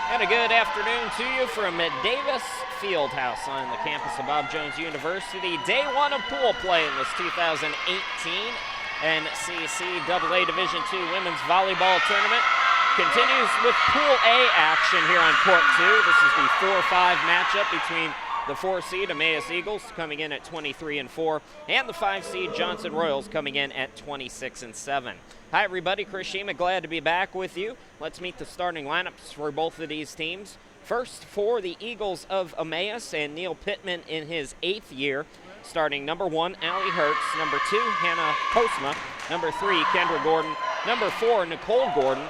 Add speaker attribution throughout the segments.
Speaker 1: And a good afternoon to you from Davis Fieldhouse on the campus of Bob Jones University. Day one of pool play in this 2018 NCCAA Division II Women's Volleyball Tournament continues with Pool A action here on Court 2. This is the 4-5 matchup between the 4-seed Emmaus Eagles coming in at 23-4, and the 5-seed Johnson Royals coming in at 26-7. Hi everybody, Chris Shima, glad to be back with you. Let's meet the starting lineups for both of these teams. First for the Eagles of Emmaus and Neil Pittman in his 8th year. Starting number 1, Allie Hertz, number 2, Hannah Postma, number 3, Kendra Gordon, number 4, Nicole Gordon,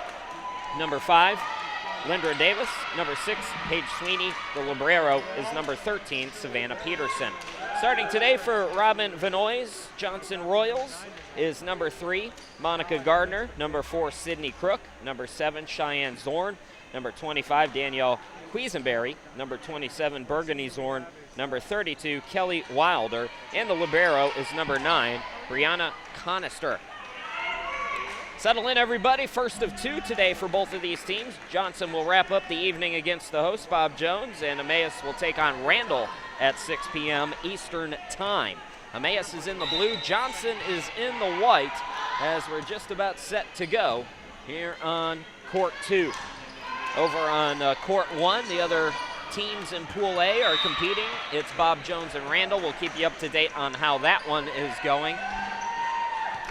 Speaker 1: number 5, Lindra Davis, number 6, Paige Sweeney. The librero is number 13, Savannah Peterson. Starting today for Robin Vanoy's Johnson Royals is number 3, Monica Gardner, number 4, Sydney Crook, number 7, Cheyenne Zorn, number 25, Danielle Quisenberry, number 27, Burgundy Zorn, number 32, Kelly Wilder, and the libero is number 9, Brianna Conister. Settle in, everybody. First of 2 today for both of these teams. Johnson will wrap up the evening against the host, Bob Jones, and Emmaus will take on Randall at 6 p.m. Eastern Time. Emmaus is in the blue, Johnson is in the white, as we're just about set to go here on Court 2. Over on Court 1, the other teams in Pool A are competing. It's Bob Jones and Randall. We'll keep you up to date on how that one is going.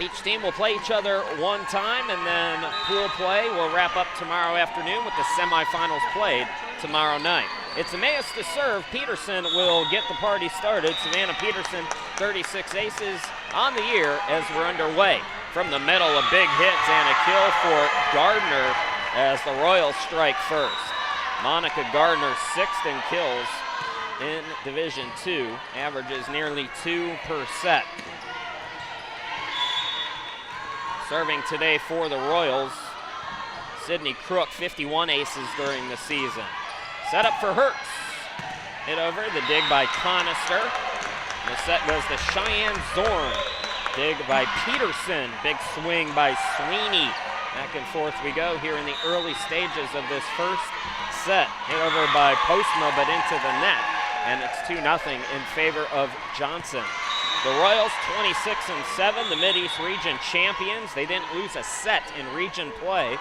Speaker 1: Each team will play each other one time, and then pool play will wrap up tomorrow afternoon with the semifinals played tomorrow night. It's Emmaus to serve. Peterson will get the party started. Savannah Peterson, 36 aces on the year as we're underway. From the middle, a big hit and a kill for Gardner as the Royals strike first. Monica Gardner, 6th in kills in Division II, averages nearly 2 per set. Serving today for the Royals, Sydney Crook, 51 aces during the season. Set up for Hertz. Hit over, the dig by Conister. The set goes to Cheyenne Zorn. Dig by Peterson. Big swing by Sweeney. Back and forth we go here in the early stages of this first set. Hit over by Postma, but into the net. And it's 2-0 in favor of Johnson. The Royals 26-7, the Mid-East Region champions. They didn't lose a set in region play.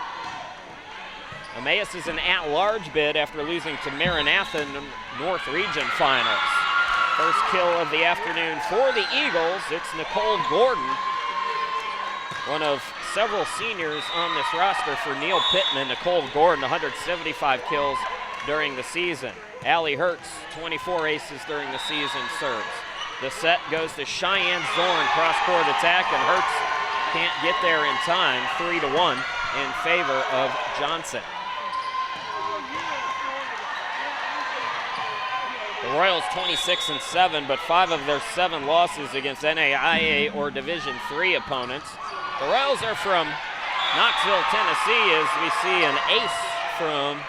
Speaker 1: Emmaus is an at-large bid after losing to Maranatha in the North Region finals. First kill of the afternoon for the Eagles. It's Nicole Gordon, one of several seniors on this roster for Neil Pittman. Nicole Gordon, 175 kills during the season. Allie Hertz, 24 aces during the season, serves. The set goes to Cheyenne Zorn, cross-court attack, and Hertz can't get there in time. 3-1 in favor of Johnson. The Royals 26-7, but 5 of their 7 losses against NAIA or Division III opponents. The Royals are from Knoxville, Tennessee, as we see an ace from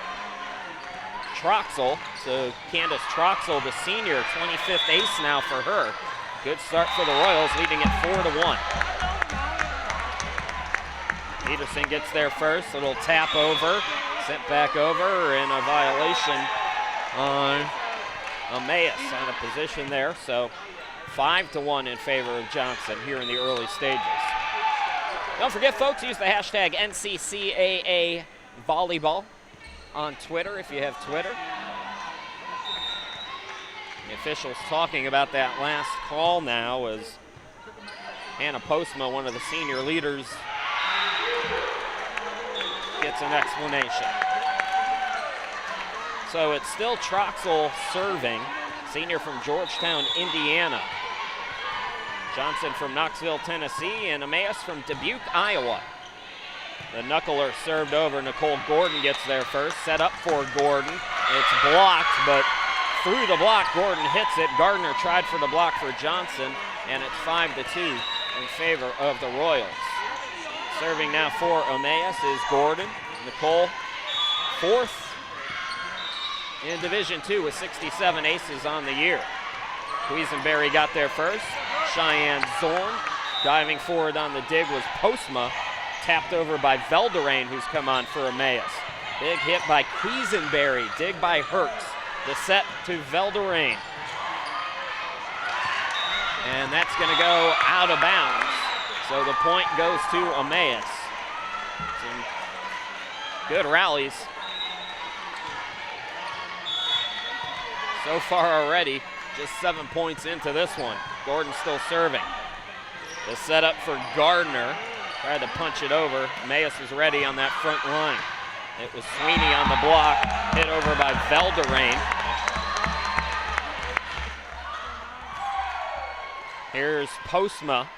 Speaker 1: Troxel. So Candace Troxel, the senior, 25th ace now for her. Good start for the Royals, leading it 4-1. Peterson gets there first, little tap over, sent back over, and a violation on Emmaus out of position there. So 5-1 in favor of Johnson here in the early stages. Don't forget, folks, use the hashtag NCCAA Volleyball on Twitter if you have Twitter. The officials talking about that last call now as Hannah Postma, one of the senior leaders, gets an explanation. So it's still Troxel serving, senior from Georgetown, Indiana. Johnson from Knoxville, Tennessee, and Emmaus from Dubuque, Iowa. The knuckler served over. Nicole Gordon gets there first. Set up for Gordon. It's blocked, but through the block, Gordon hits it. Gardner tried for the block for Johnson, and it's 5-2 in favor of the Royals. Serving now for Emmaus is Gordon. Nicole, 4th in Division II with 67 aces on the year. Quisenberry got there first. Cheyenne Zorn diving forward on the dig was Postma, tapped over by Velderain, who's come on for Emmaus. Big hit by Quisenberry, dig by Hertz. The set to Velderain. And that's going to go out of bounds. So the point goes to Emmaus. Some good rallies so far already. Just 7 points into this one. Gordon still serving. The setup for Gardner. Tried to punch it over. Emmaus is ready on that front line. It was Sweeney on the block, hit over by Velderain. Here's Postma.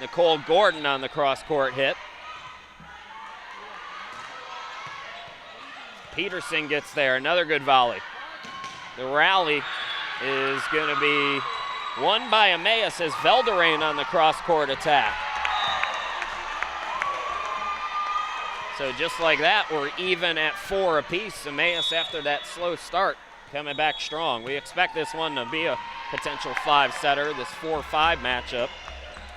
Speaker 1: Nicole Gordon on the cross-court hit. Peterson gets there, another good volley. The rally is going to be won by Emmaus as Velderain on the cross-court attack. So just like that, we're even at 4 apiece. Emmaus, after that slow start, coming back strong. We expect this one to be a potential 5-setter, this 4-5 matchup.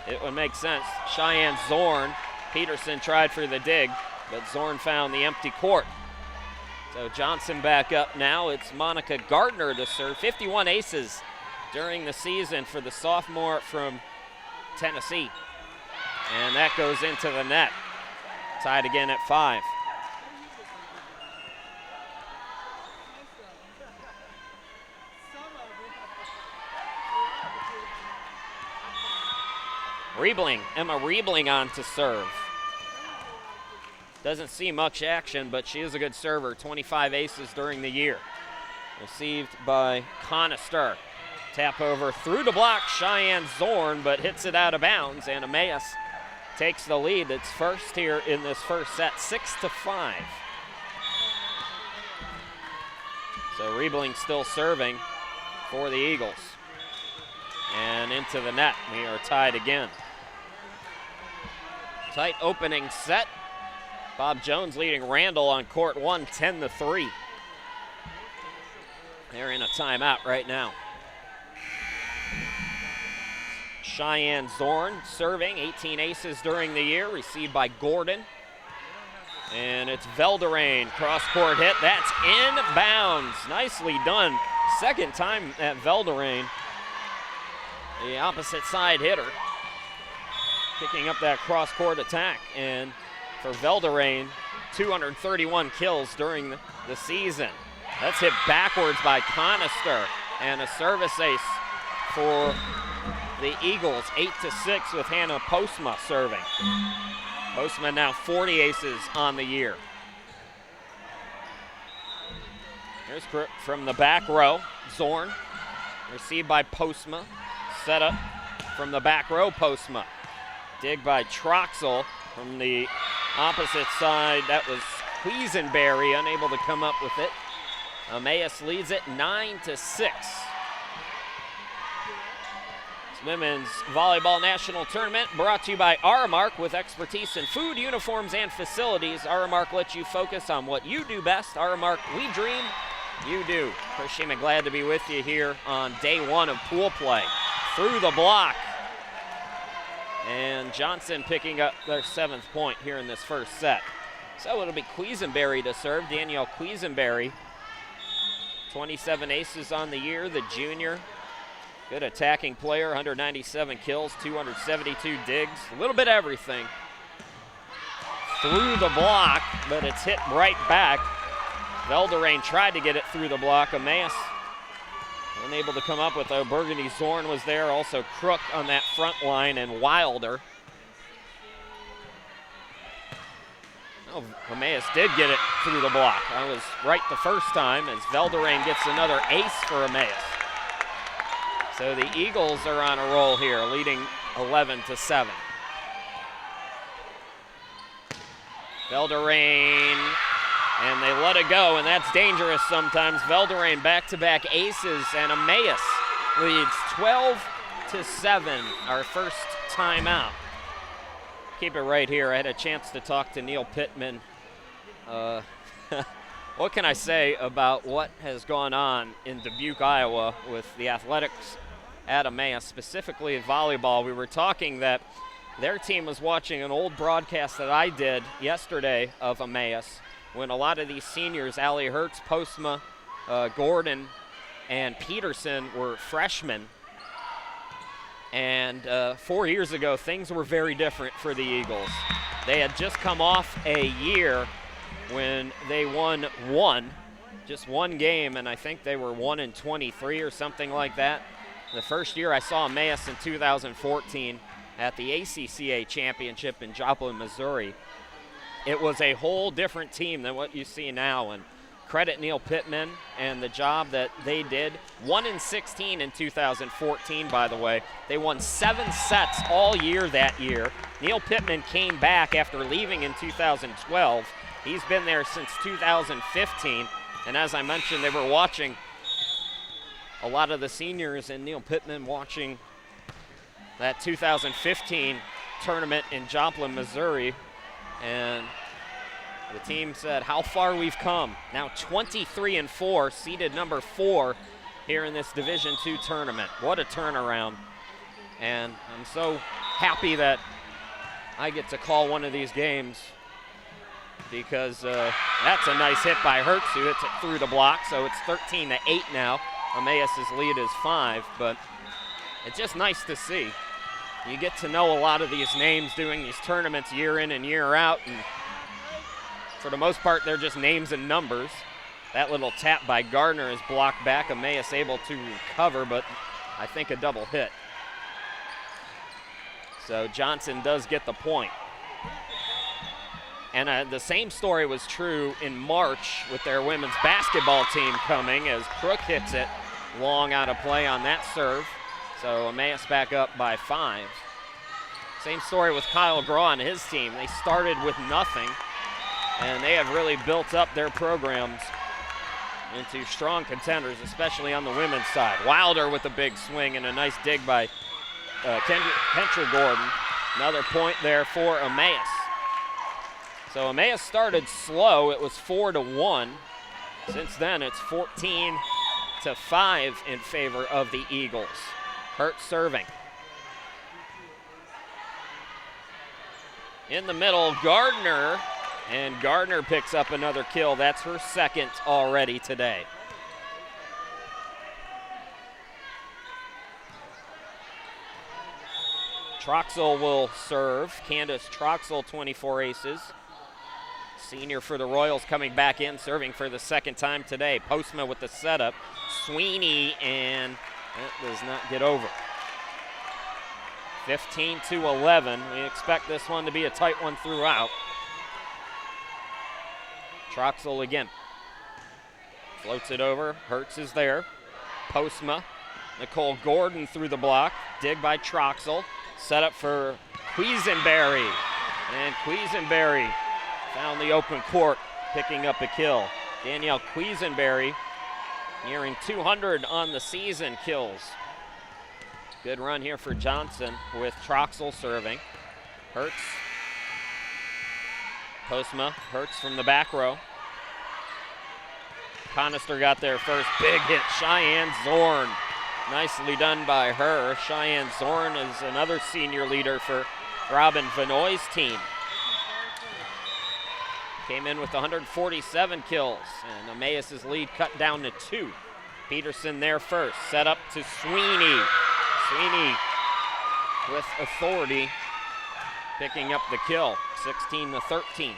Speaker 1: It would make sense. Cheyenne Zorn, Peterson tried for the dig, but Zorn found the empty court. So Johnson back up now. It's Monica Gardner to serve. 51 aces during the season for the sophomore from Tennessee. And that goes into the net. Tied again at 5. Emma Riebling on to serve. Doesn't see much action, but she is a good server. 25 aces during the year. Received by Conister. Tap over through the block, Cheyenne Zorn, but hits it out of bounds, and Emmaus takes the lead. It's first here in this first set, 6-5. So Riebling still serving for the Eagles. And into the net, we are tied again. Tight opening set. Bob Jones leading Randall on court 1, 10-3. They're in a timeout right now. Cheyenne Zorn serving, 18 aces during the year, received by Gordon. And it's Velderain, cross-court hit, that's inbounds. Nicely done. Second time at Velderain. The opposite side hitter. Picking up that cross-court attack. And for Velderain, 231 kills during the season. That's hit backwards by Conister. And a service ace for the Eagles, 8-6 with Hannah Postma serving. Postma now 40 aces on the year. Here's from the back row, Zorn, received by Postma. Set up from the back row, Postma. Dig by Troxel from the opposite side. That was Quisenberry, unable to come up with it. Emmaus leads it 9-6. Women's Volleyball National Tournament brought to you by Aramark with expertise in food, uniforms, and facilities. Aramark lets you focus on what you do best. Aramark, we dream, you do. Chris Sheeman, glad to be with you here on day 1 of pool play. Through the block. And Johnson picking up their 7th point here in this first set. So it'll be Quisenberry to serve. Danielle Quisenberry, 27 aces on the year, the junior. Good attacking player, 197 kills, 272 digs, a little bit of everything. Through the block, but it's hit right back. Velderain tried to get it through the block. Emmaus unable to come up with it. Burgundy Zorn was there, also Crook on that front line, and Wilder. Oh, Emmaus did get it through the block. I was right the first time as Velderain gets another ace for Emmaus. So the Eagles are on a roll here, leading 11-7. Velderain, and they let it go, and that's dangerous sometimes. Velderain back-to-back aces, and Emmaus leads 12-7, our first timeout. Keep it right here. I had a chance to talk to Neil Pittman. What can I say about what has gone on in Dubuque, Iowa with the athletics at Emmaus, specifically at volleyball? We were talking that their team was watching an old broadcast that I did yesterday of Emmaus, when a lot of these seniors, Allie Hertz, Postma, Gordon, and Peterson were freshmen. And 4 years ago, things were very different for the Eagles. They had just come off a year when they won just one game, and I think they were 1-23 or something like that. The first year I saw Emmaus in 2014 at the ACCA championship in Joplin, Missouri. It was a whole different team than what you see now, and credit Neil Pittman and the job that they did. 1-16 in 2014, by the way. They won 7 sets all year that year. Neil Pittman came back after leaving in 2012. He's been there since 2015, and as I mentioned, they were watching a lot of the seniors and Neil Pittman watching that 2015 tournament in Joplin, Missouri, and the team said how far we've come. Now 23-4, seeded number 4 here in this Division II tournament. What a turnaround. And I'm so happy that I get to call one of these games because that's a nice hit by Hertz, who hits it through the block. So it's 13-8 now. Emmaus's lead is 5, but it's just nice to see. You get to know a lot of these names doing these tournaments year in and year out, and for the most part, they're just names and numbers. That little tap by Gardner is blocked back. Emmaus able to recover, but I think a double hit. So Johnson does get the point. And the same story was true in March with their women's basketball team coming, as Crook hits it long out of play on that serve. So Emmaus back up by 5. Same story with Kyle Graw and his team. They started with nothing, and they have really built up their programs into strong contenders, especially on the women's side. Wilder with a big swing and a nice dig by Kendra Gordon. Another point there for Emmaus. So Emmaus started slow. It was 4-1. Since then, it's 14-5 in favor of the Eagles. Hertz serving. In the middle, Gardner, and Gardner picks up another kill. That's her second already today. Troxel will serve. Candace Troxel, 24 aces. Senior for the Royals, coming back in, serving for the second time today. Postma with the setup. Sweeney, and that does not get over. 15-11. We expect this one to be a tight one throughout. Troxel again. Floats it over. Hertz is there. Postma. Nicole Gordon through the block. Dig by Troxel. Set up for Quisenberry. And Quisenberry found the open court, picking up a kill. Danielle Quisenberry nearing 200 on the season kills. Good run here for Johnson with Troxel serving. Hertz. Postma. Hertz from the back row. Conister got there first. Big hit. Cheyenne Zorn. Nicely done by her. Cheyenne Zorn is another senior leader for Robin Vanoy's team. Came in with 147 kills, and Emmaus's lead cut down to 2. Peterson there first. Set up to Sweeney. Sweeney with authority, picking up the kill, 16-13.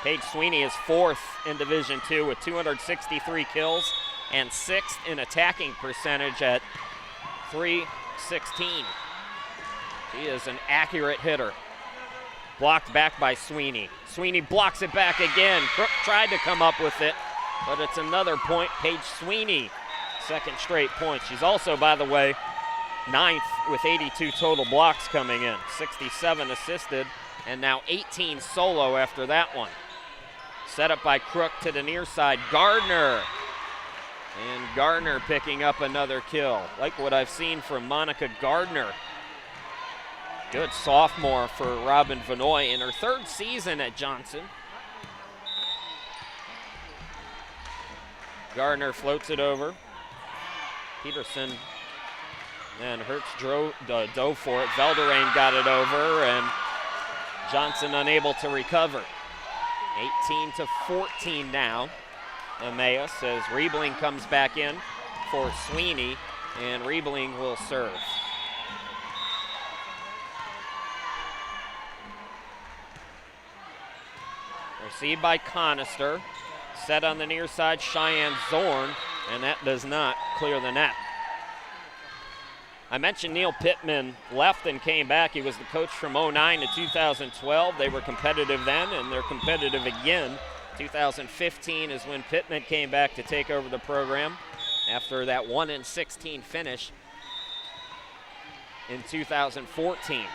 Speaker 1: Paige Sweeney is 4th in Division II with 263 kills and 6th in attacking percentage at .316. She is an accurate hitter. Blocked back by Sweeney. Sweeney blocks it back again. Crook tried to come up with it, but it's another point. Paige Sweeney, second straight point. She's also, by the way, 9th with 82 total blocks coming in. 67 assisted, and now 18 solo after that one. Set up by Crook to the near side. Gardner. And Gardner picking up another kill. Like what I've seen from Monica Gardner. Good sophomore for Robin Vanoy in her 3rd season at Johnson. Gardner floats it over. Peterson and Hertz dove for it. Velderain got it over, and Johnson unable to recover. 18-14 now. Emmaus as Riebling comes back in for Sweeney, and Riebling will serve. Received by Conister. Set on the near side, Cheyenne Zorn, and that does not clear the net. I mentioned Neil Pittman left and came back. He was the coach from 09 to 2012. They were competitive then, and they're competitive again. 2015 is when Pittman came back to take over the program after that 1-16 finish in 2014.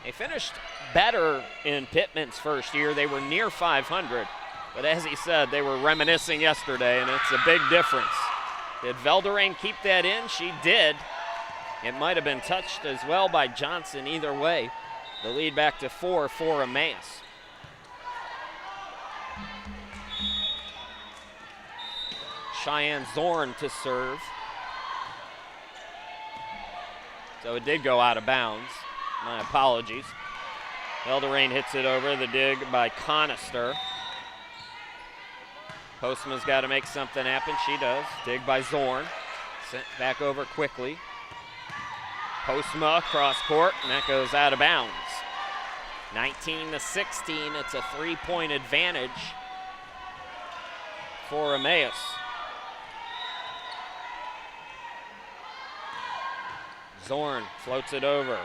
Speaker 1: They finished better in Pittman's first year. They were near 500, but as he said, they were reminiscing yesterday, and it's a big difference. Did Velderain keep that in? She did. It might have been touched as well by Johnson. Either way, the lead back to 4 for Emmaus. Cheyenne Zorn to serve. So it did go out of bounds. My apologies. Velderain hits it over. The dig by Conister. Postma's got to make something happen. She does. Dig by Zorn. Sent back over quickly. Postma cross court, and that goes out of bounds. 19-16. It's a 3-point advantage for Emmaus. Zorn floats it over.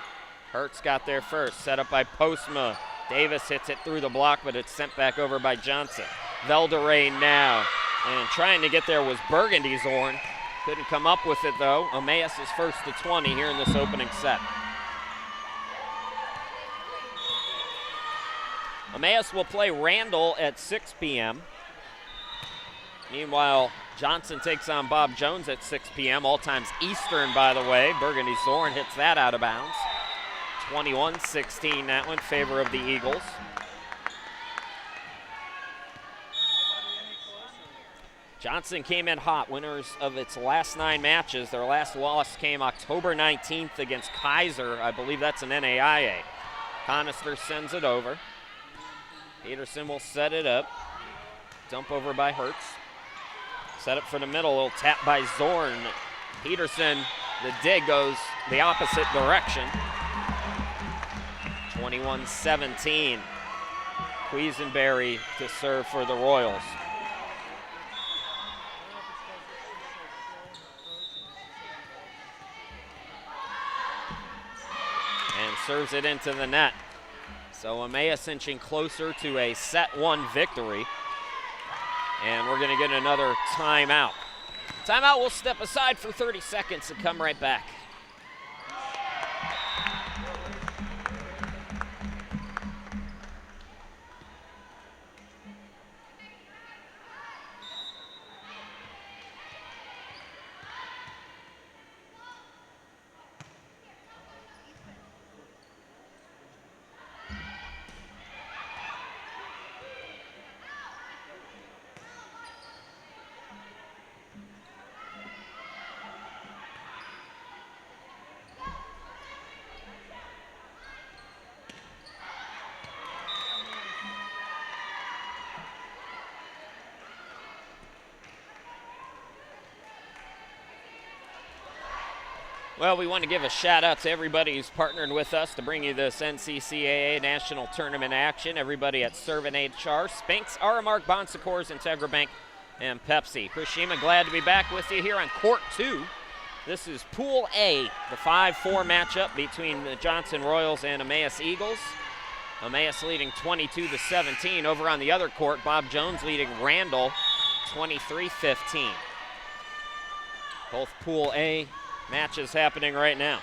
Speaker 1: Hertz got there first. Set up by Postma. Davis hits it through the block, but it's sent back over by Johnson. Velderain now, and trying to get there was Burgundy Zorn. Couldn't come up with it though. Emmaus is first to 20 here in this opening set. Emmaus will play Randall at 6 p.m. Meanwhile, Johnson takes on Bob Jones at 6 p.m. All times Eastern, by the way. Burgundy Zorn hits that out of bounds. 21-16 that one, favor of the Eagles. Johnson came in hot, winners of its last 9 matches. Their last loss came October 19th against Kaiser. I believe that's an NAIA. Conister sends it over. Peterson will set it up. Dump over by Hertz. Set up for the middle, a little tap by Zorn. Peterson, the dig goes the opposite direction. 21-17. Quisenberry to serve for the Royals. And serves it into the net. So Emmaus inching closer to a set 1 victory. And we're going to get another timeout. Timeout, we'll step aside for 30 seconds and come right back. Well, we want to give a shout out to everybody who's partnered with us to bring you this NCCAA National Tournament action. Everybody at Servant HR, Spanx, Aramark, Bon Secours, Integra Bank, and Pepsi. Chris Shima, glad to be back with you here on Court 2. This is Pool A, the 5-4 matchup between the Johnson Royals and Emmaus Eagles. Emmaus leading 22-17. Over on the other court, Bob Jones leading Randall 23-15. Both Pool A matches happening right now.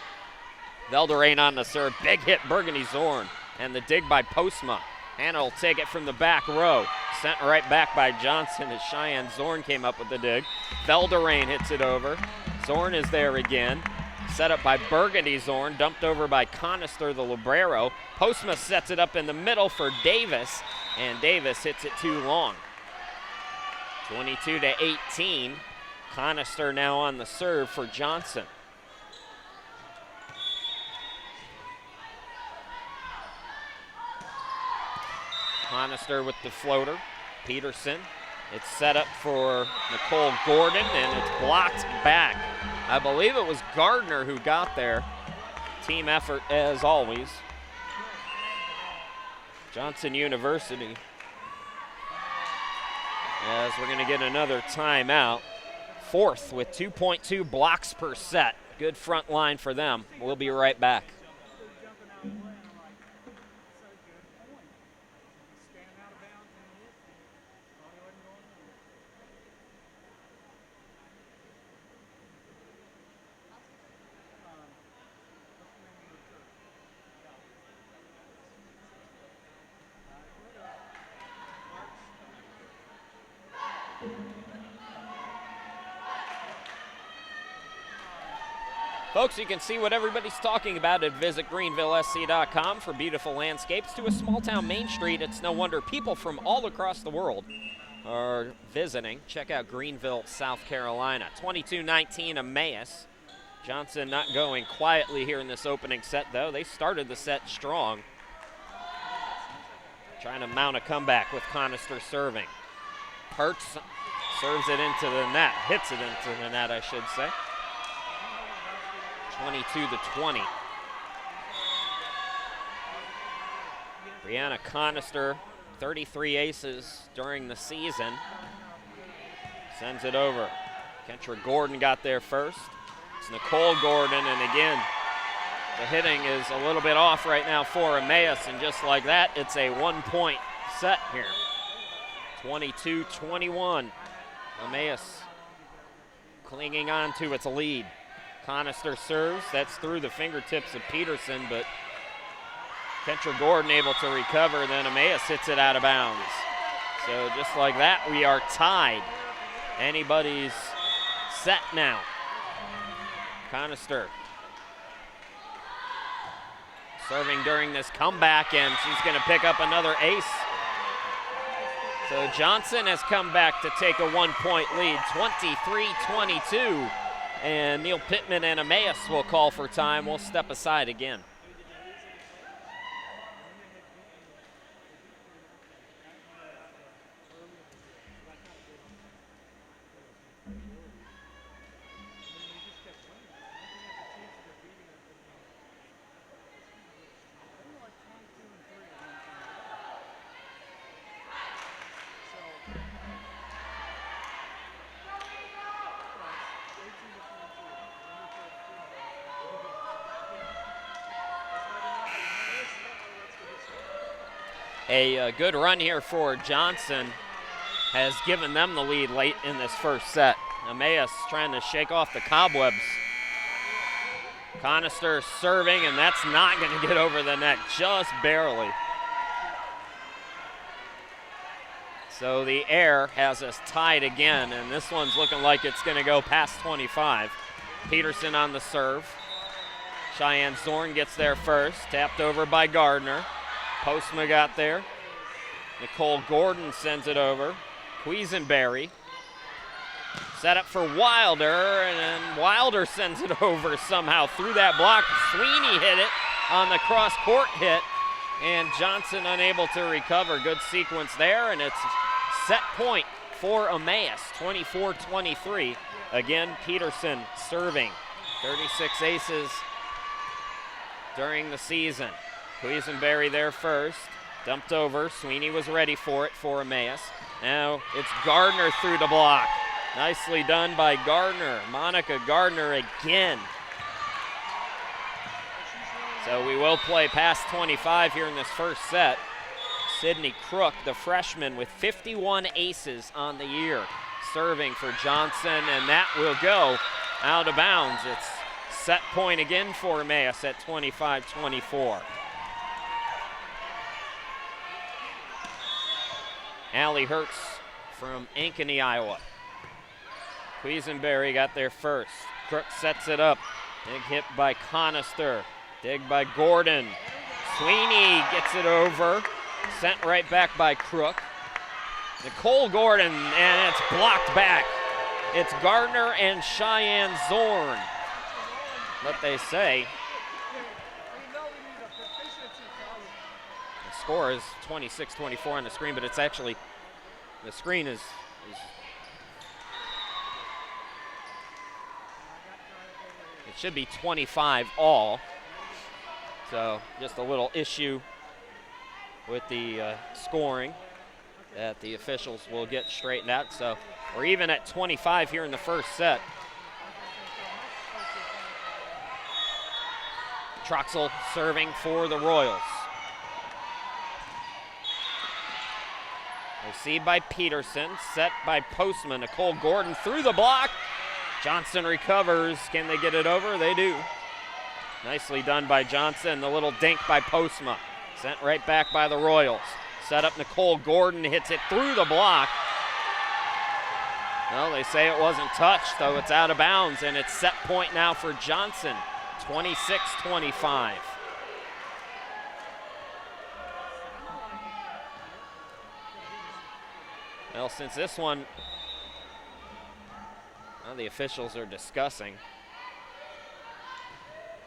Speaker 1: Velderain on the serve. Big hit, Burgundy Zorn. And the dig by Postma. Hannah will take it from the back row. Sent right back by Johnson as Cheyenne Zorn came up with the dig. Velderain hits it over. Zorn is there again. Set up by Burgundy Zorn. Dumped over by Conister, the libero. Postma sets it up in the middle for Davis. And Davis hits it too long. 22-18. Conister now on the serve for Johnson. Conister with the floater. Peterson. It's set up for Nicole Gordon, and it's blocked back. I believe it was Gardner who got there. Team effort as always. Johnson University, as we're going to get another timeout. Fourth with 2.2 blocks per set. Good front line for them. We'll be right back. Folks, you can see what everybody's talking about at visitgreenvillesc.com. For beautiful landscapes to a small-town Main Street, it's no wonder people from all across the world are visiting. Check out Greenville, South Carolina. 22-19 Emmaus. Johnson not going quietly here in this opening set, though. They started the set strong. Trying to mount a comeback with Conister serving. Hertz serves it into the net, hits it into the net, I should say. 22-20. Brianna Conister, 33 aces during the season. Sends it over. Kendra Gordon got there first. It's Nicole Gordon, and again, the hitting is a little bit off right now for Emmaus, and just like that, it's a 1-point set here. 22-21. Emmaus clinging on to its lead. Conister serves, that's through the fingertips of Peterson, but Kendra Gordon able to recover, then Emmaus hits it out of bounds. So just like that, we are tied. Anybody's set now. Conister serving during this comeback, and she's going to pick up another ace. So Johnson has come back to take a 1-point lead, 23-22. And Neil Pittman and Emmaus will call for time. We'll step aside again. A good run here for Johnson has given them the lead late in this first set. Emmaus trying to shake off the cobwebs. Conister serving, and that's not going to get over the net, just barely. So the air has us tied again, and this one's looking like it's going to go past 25. Peterson on the serve. Cheyenne Zorn gets there first, tapped over by Gardner. Postma got there. Nicole Gordon sends it over. Quisenberry. Set up for Wilder, and then Wilder sends it over somehow through that block. Sweeney hit it on the cross-court hit, and Johnson unable to recover. Good sequence there, and it's set point for Emmaus, 24-23. Again, Peterson serving. 36 aces during the season. Quisenberry there first, dumped over. Sweeney was ready for it for Emmaus. Now it's Gardner through the block. Nicely done by Gardner. Monica Gardner again. So we will play past 25 here in this first set. Sydney Crook, the freshman, with 51 aces on the year, serving for Johnson, and that will go out of bounds. It's set point again for Emmaus at 25-24. Allie Hertz from Ankeny, Iowa. Quisenberry got there first. Crook sets it up. Big hit by Conister. Dig by Gordon. Sweeney gets it over. Sent right back by Crook. Nicole Gordon, and it's blocked back. It's Gardner and Cheyenne Zorn. What they say. score is 26-24 on the screen, but it's actually, the screen is it should be 25 all. So just a little issue with the scoring that the officials will get straightened out. So we're even at 25 here in the first set. Troxel serving for the Royals. Received by Peterson, set by Postma. Nicole Gordon through the block. Johnson recovers. Can they get it over? They do. Nicely done by Johnson. The little dink by Postma. Sent right back by the Royals. Set up Nicole Gordon, hits it through the block. Well, they say it wasn't touched, though it's out of bounds, and it's set point now for Johnson, 26-25. Well, since this one, well, the officials are discussing.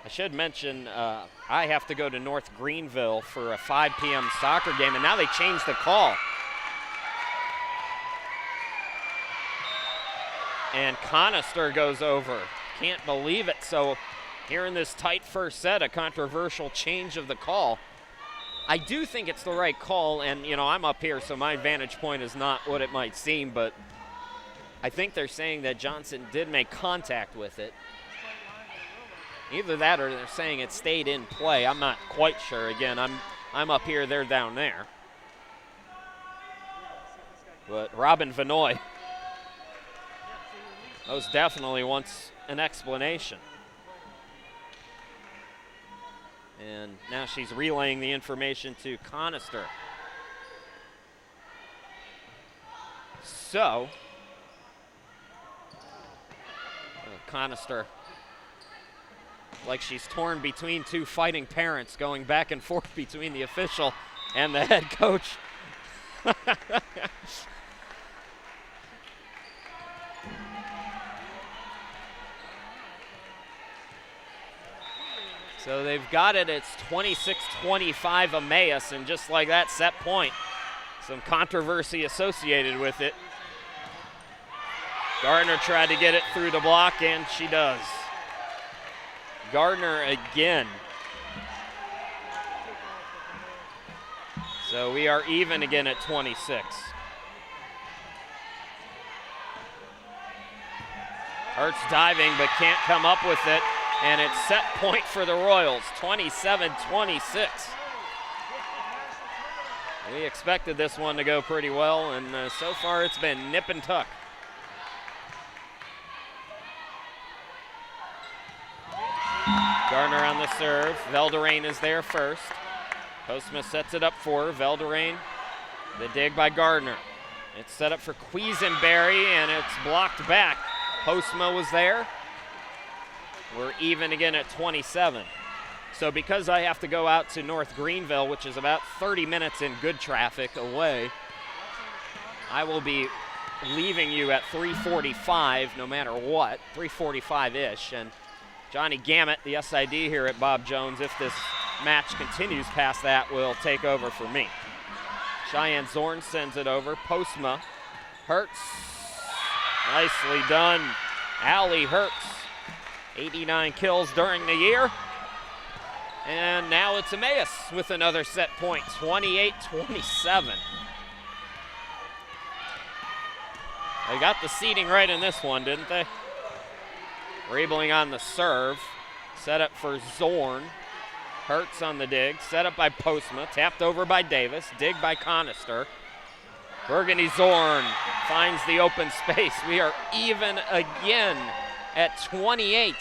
Speaker 1: I should mention I have to go to North Greenville for a 5 p.m. soccer game, and now they changed the call. And Conister goes over. Can't believe it. So here in this tight first set, a controversial change of the call. I do think it's the right call, and you know, I'm up here, so my vantage point is not what it might seem, but I think they're saying that Johnson did make contact with it. Either that or they're saying it stayed in play. I'm not quite sure. Again, I'm up here, they're down there. But Robin Vanoy most definitely wants an explanation. And now she's relaying the information to Conister. So, Conister, like she's torn between two fighting parents, going back and forth between the official and the head coach. So they've got it, it's 26-25 Emmaus, and just like that, set point. Some controversy associated with it. Gardner tried to get it through the block, and she does. Gardner again. So we are even again at 26. Hurts diving, but can't come up with it. And it's set point for the Royals, 27-26. We expected this one to go pretty well, and so far it's been nip and tuck. Gardner on the serve. Velderain is there first. Postma sets it up for her. Velderain, the dig by Gardner. It's set up for Quisenberry, and it's blocked back. Postma was there. We're even again at 27. So because I have to go out to North Greenville, which is about 30 minutes in good traffic away, I will be leaving you at 3:45 no matter what, 3:45-ish. And Johnny Gammett, the SID here at Bob Jones, if this match continues past that, will take over for me. Cheyenne Zorn sends it over. Postma. Hurts. Nicely done. Allie Hurts. 89 kills during the year. And now it's Emmaus with another set point, 28-27. They got the seating right in this one, didn't they? Riebling on the serve. Set up for Zorn. Hurts on the dig. Set up by Postma. Tapped over by Davis. Dig by Conister. Burgundy Zorn finds the open space. We are even again at 28.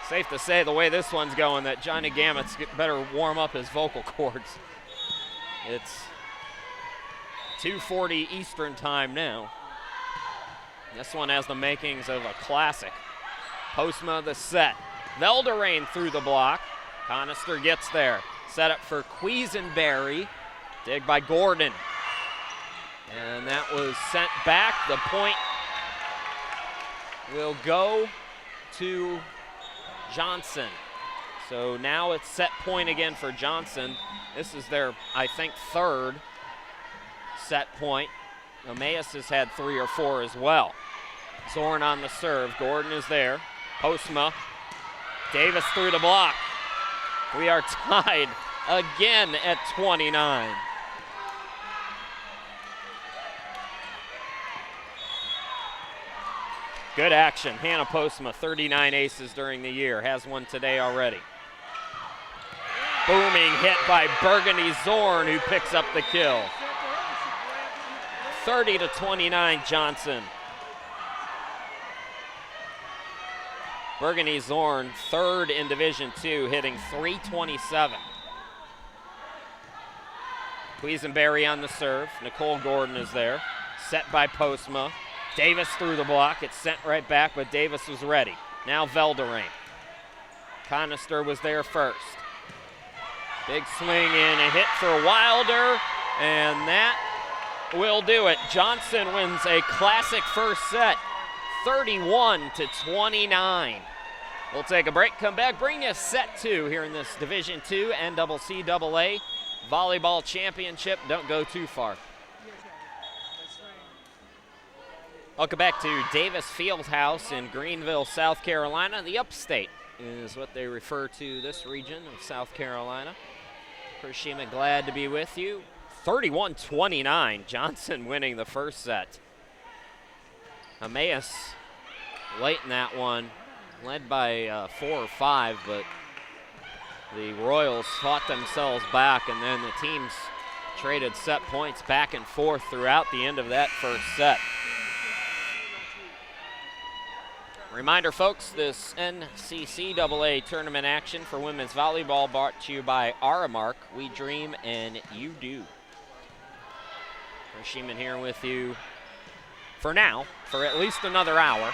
Speaker 1: Safe to say, the way this one's going, that Johnny Gammett's better warm up his vocal cords. It's 2:40 Eastern time now. This one has the makings of a classic. Postma the set. Velderain through the block. Conister gets there. Set up for Quisenberry. Dig by Gordon. And that was sent back. The point will go to Johnson. So now it's set point again for Johnson. This is their, I think, third set point. Emmaus has had 3 or 4 as well. Zorn on the serve. Gordon is there. Postma. Davis through the block. We are tied again at 29. Good action. Hannah Postma, 39 aces during the year. Has one today already. Booming hit by Burgundy Zorn, who picks up the kill. 30-29 Johnson. Burgundy Zorn, third in Division II, hitting .327. Quisenberry on the serve. Nicole Gordon is there. Set by Postma. Davis through the block. It's sent right back, but Davis was ready. Now Velderain. Conister was there first. Big swing in, a hit for Wilder, and that will do it. Johnson wins a classic first set, 31-29. We'll take a break, come back, bring you set 2 here in this Division II NCCAA Volleyball Championship. Don't go too far. Welcome back to Davis Fieldhouse in Greenville, South Carolina. The upstate is what they refer to this region of South Carolina. Hiroshima, glad to be with you. 31-29, Johnson winning the first set. Emmaus late in that one, led by 4 or 5, but the Royals fought themselves back, and then the teams traded set points back and forth throughout the end of that first set. Reminder, folks, this NCCAA tournament action for women's volleyball brought to you by Aramark. We dream and you do. Hiroshima here with you for now, for at least another hour.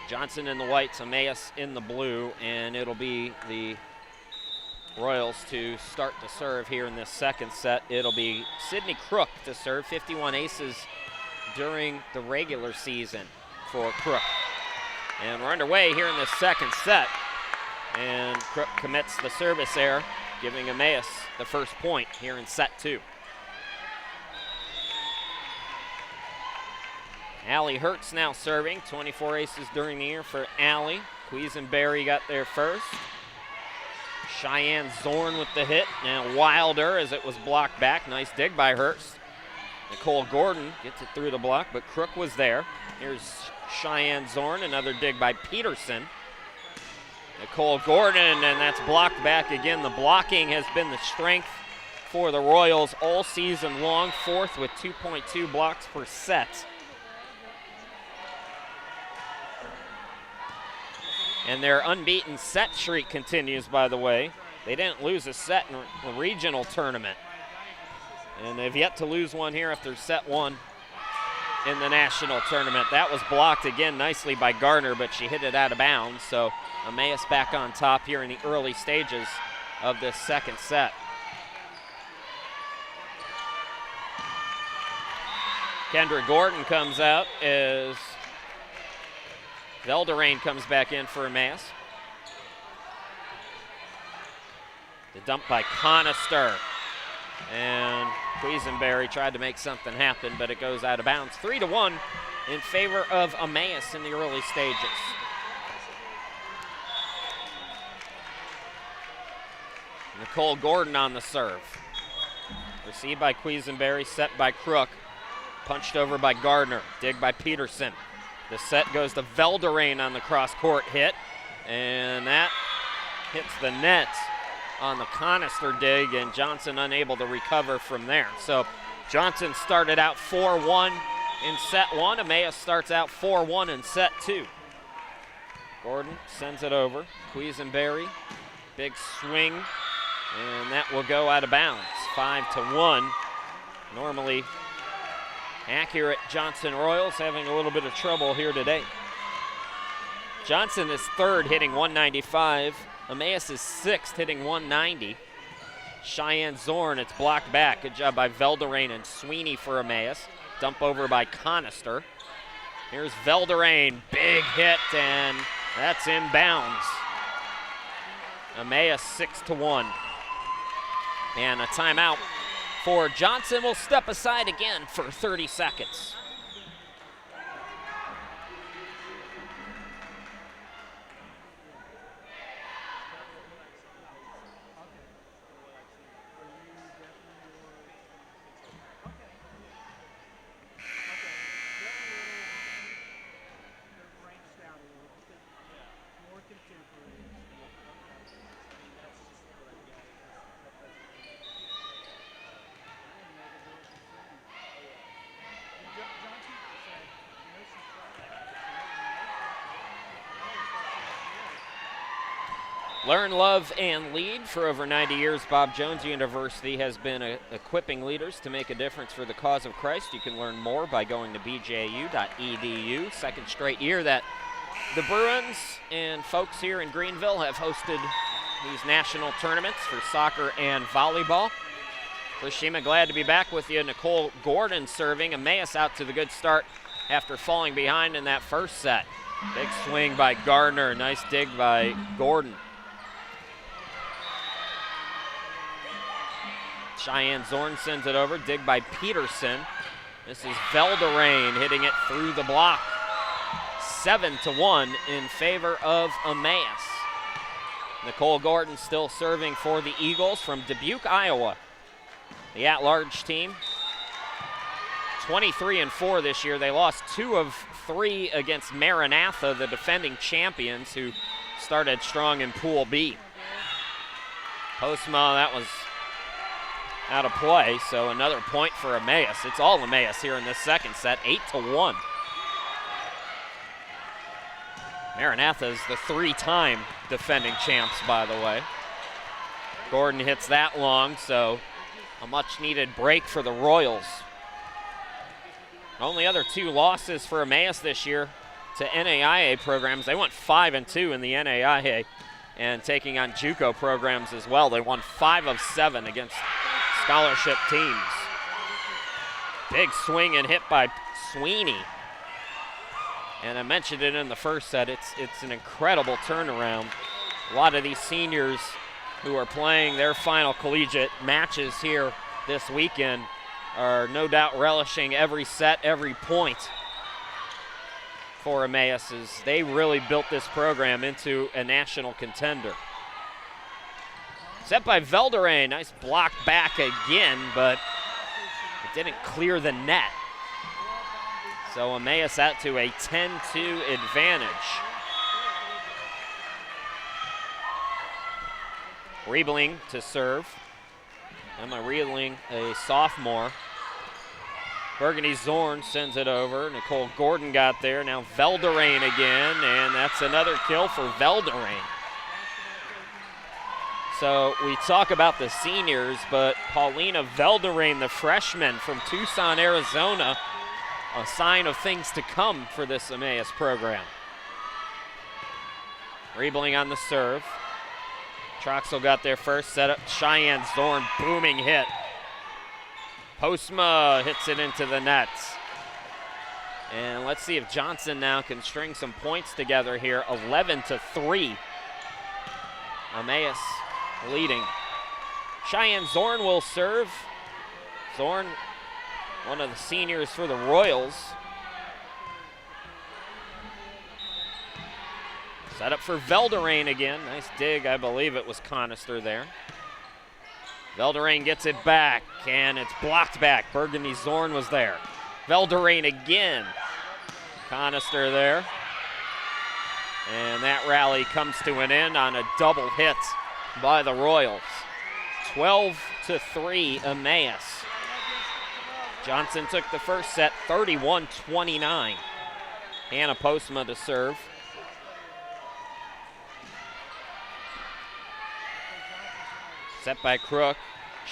Speaker 1: Johnson in the whites, Emmaus in the blue, and it'll be the Royals to start to serve here in this second set. It'll be Sydney Crook to serve, 51 aces during the regular season for Crook. And we're underway here in this second set. And Crook commits the service error, giving Emmaus the first point here in set 2. Allie Hertz now serving, 24 aces during the year for Allie. Quisenberry got there first. Cheyenne Zorn with the hit. Now Wilder as it was blocked back. Nice dig by Hertz. Nicole Gordon gets it through the block, but Crook was there. Here's Cheyenne Zorn, another dig by Peterson. Nicole Gordon, and that's blocked back again. The blocking has been the strength for the Royals all season long, 4th with 2.2 blocks per set. And their unbeaten set streak continues, by the way. They didn't lose a set in the regional tournament. And they've yet to lose one here after set 1 in the national tournament. That was blocked again nicely by Gardner, but she hit it out of bounds. So Emmaus back on top here in the early stages of this second set. Kendra Gordon comes out as Velderain comes back in for Emmaus. The dump by Conister. And Quisenberry tried to make something happen, but it goes out of bounds. 3-1 in favor of Emmaus in the early stages. Nicole Gordon on the serve. Received by Quisenberry, set by Crook. Punched over by Gardner, dig by Peterson. The set goes to Velderain on the cross-court hit, and that hits the net on the Conister dig, and Johnson unable to recover from there. So Johnson started out 4-1 in set 1. Emmaus starts out 4-1 in set 2. Gordon sends it over. Quisenberry, big swing, and that will go out of bounds. 5-1. Normally accurate Johnson Royals having a little bit of trouble here today. Johnson is third, hitting 195. Emmaus is 6th, hitting 190. Cheyenne Zorn, it's blocked back. Good job by Velderain and Sweeney for Emmaus. Dump over by Conister. Here's Velderain, big hit, and That's inbounds. Emmaus 6-1. And a timeout for Johnson. Will step aside again for 30 seconds. Learn, love, and lead. For over 90 years, Bob Jones University has been equipping leaders to make a difference for the cause of Christ. You can learn more by going to bju.edu. Second straight year that the Bruins and folks here in Greenville have hosted these national tournaments for soccer and volleyball. Rashima, glad to be back with you. Nicole Gordon serving. Emmaus out to the good start after falling behind in that first set. Big swing by Gardner. Nice dig by Gordon. Cheyenne Zorn sends it over. Dig by Peterson. This is Velderain hitting it through the block. 7-1 in favor of Emmaus. Nicole Gordon still serving for the Eagles from Dubuque, Iowa. The at-large team, 23-4 this year. They lost 2 of 3 against Maranatha, the defending champions, who started strong in Pool B. Postma, that was out of play, so another point for Emmaus. It's all Emmaus here in this second set, 8-1. Maranatha is the 3-time defending champs, by the way. Gordon hits that long, so a much-needed break for the Royals. Only other 2 losses for Emmaus this year to NAIA programs. They went 5-2 in the NAIA, and taking on JUCO programs as well. They won 5 of 7 against scholarship teams. Big swing and hit by Sweeney. And I mentioned it in the first set, it's an incredible turnaround. A lot of these seniors who are playing their final collegiate matches here this weekend are no doubt relishing every set, every point for Emmaus, as they really built this program into a national contender. Set by Velderain, nice block back again, but it didn't clear the net. So Emmaus out to a 10-2 advantage. Riebling to serve. Emma Riebling, a sophomore. Burgundy Zorn sends it over. Nicole Gordon got there. Now Velderain again, and that's another kill for Velderain. So we talk about the seniors, but Paulina Velderain, the freshman from Tucson, Arizona, a sign of things to come for this Emmaus program. Riebling on the serve. Troxel got there first, set up Cheyenne Zorn, booming hit. Postma hits it into the nets. And let's see if Johnson now can string some points together here. 11-3. Emmaus leading. Cheyenne Zorn will serve. Zorn, one of the seniors for the Royals. Set up for Velderain again. Nice dig, I believe it was Conister there. Velderain gets it back, and it's blocked back. Burgundy Zorn was there. Velderain again. Conister there. And that rally comes to an end on a double hit by the Royals. 12-3 Emmaus. Johnson took the first set, 31-29. Hannah Postma to serve. Set by Crook.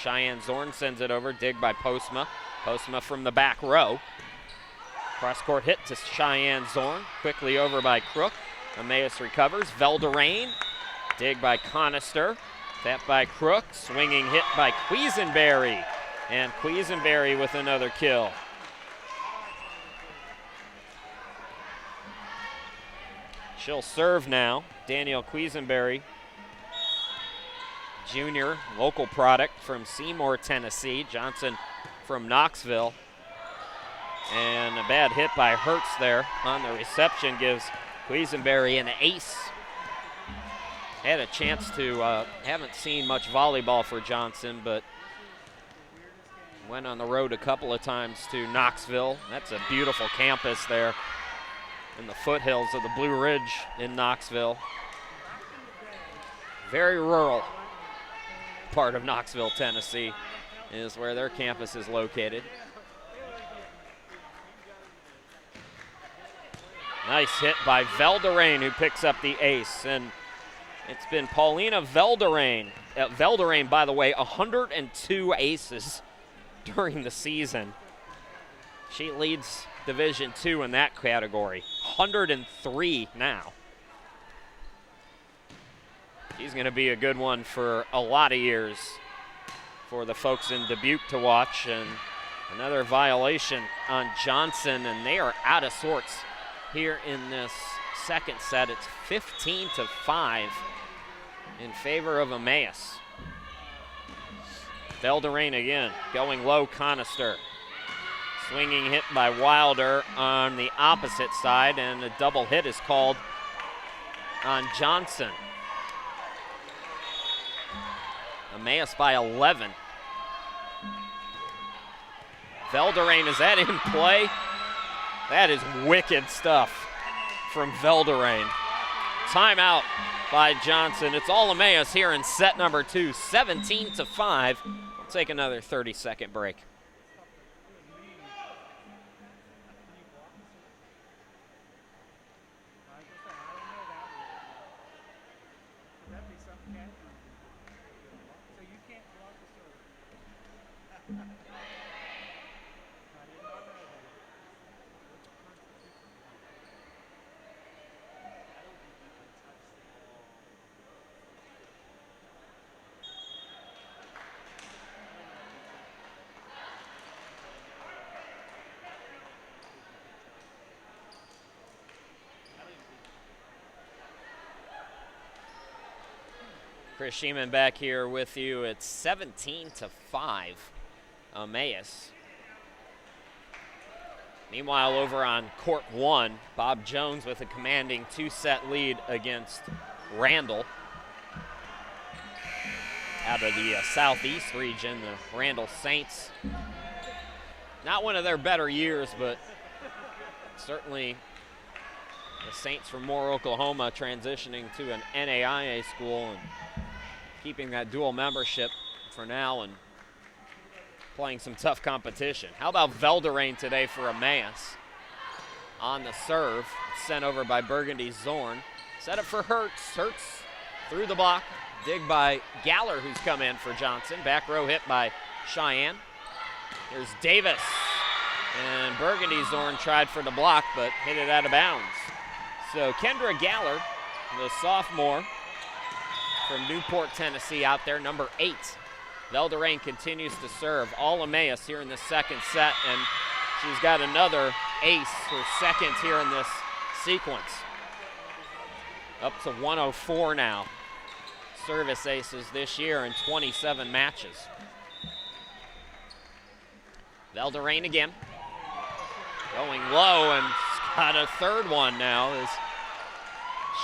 Speaker 1: Cheyenne Zorn sends it over. Dig by Postma. Postma from the back row. Cross-court hit to Cheyenne Zorn. Quickly over by Crook. Emmaus recovers. Velderain. Dig by Conister. Tap by Crook. Swinging hit by Quisenberry. And Quisenberry with another kill. She'll serve now. Danielle Quisenberry, junior, local product from Seymour, Tennessee. Johnson from Knoxville. And a bad hit by Hertz there on the reception gives Quisenberry an ace. Had a chance to, haven't seen much volleyball for Johnson, but went on the road a couple of times to Knoxville. That's a beautiful campus there in the foothills of the Blue Ridge in Knoxville. Very rural part of Knoxville, Tennessee is where their campus is located. Nice hit by Velderain, who picks up the ace. And it's been Paulina Velderain. Velderain, by the way, 102 aces during the season. She leads Division II in that category. 103 now. She's going to be a good one for a lot of years for the folks in Dubuque to watch. And another violation on Johnson, and they are out of sorts here in this second set. It's 15-5 in favor of Emmaus. Velderain again, going low, Conister. Swinging hit by Wilder on the opposite side, and a double hit is called on Johnson. Emmaus by 11. Velderain, is that in play? That is wicked stuff from Velderain. Timeout by Johnson. It's all Emmaus here in set number 2, 17-5. We'll take another 30-second break. Chris Sheeman back here with you. It's 17-5, Emmaus. Meanwhile, over on court 1, Bob Jones with a commanding 2-set lead against Randall. Out of the southeast region, the Randall Saints. Not one of their better years, but certainly the Saints from Moore, Oklahoma, transitioning to an NAIA school and keeping that dual membership for now and playing some tough competition. How about Velderain today for Emmaus? On the serve, sent over by Burgundy Zorn. Set up for Hertz. Hertz through the block. Dig by Galler, who's come in for Johnson. Back row hit by Cheyenne. Here's Davis. And Burgundy Zorn tried for the block, but hit it out of bounds. So Kendra Galler, the sophomore from Newport, Tennessee, out there, number 8. Velderain continues to serve. All Emmaus here in the second set, and she's got another ace, her second here in this sequence. Up to 104 now. Service aces this year in 27 matches. Velderain again. Going low, and got a third one now as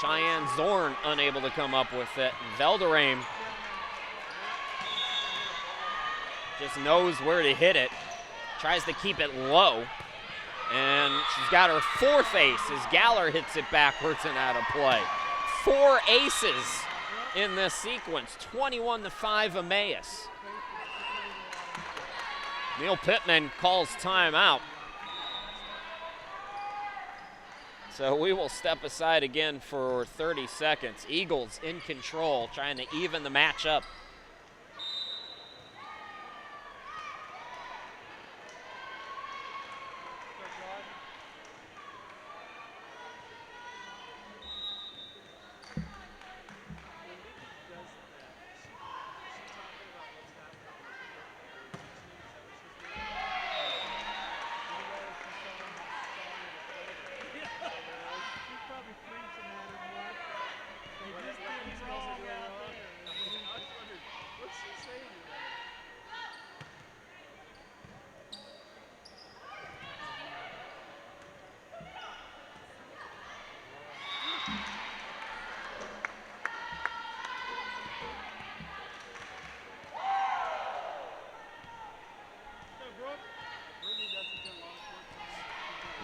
Speaker 1: Cheyenne Zorn unable to come up with it. Velderain just knows where to hit it. Tries to keep it low. And she's got her fourth ace as Galler hits it backwards and out of play. 4 aces in this sequence. 21-5 Emmaus. Neil Pittman calls timeout. So we will step aside again for 30 seconds. Eagles in control, trying to even the match up.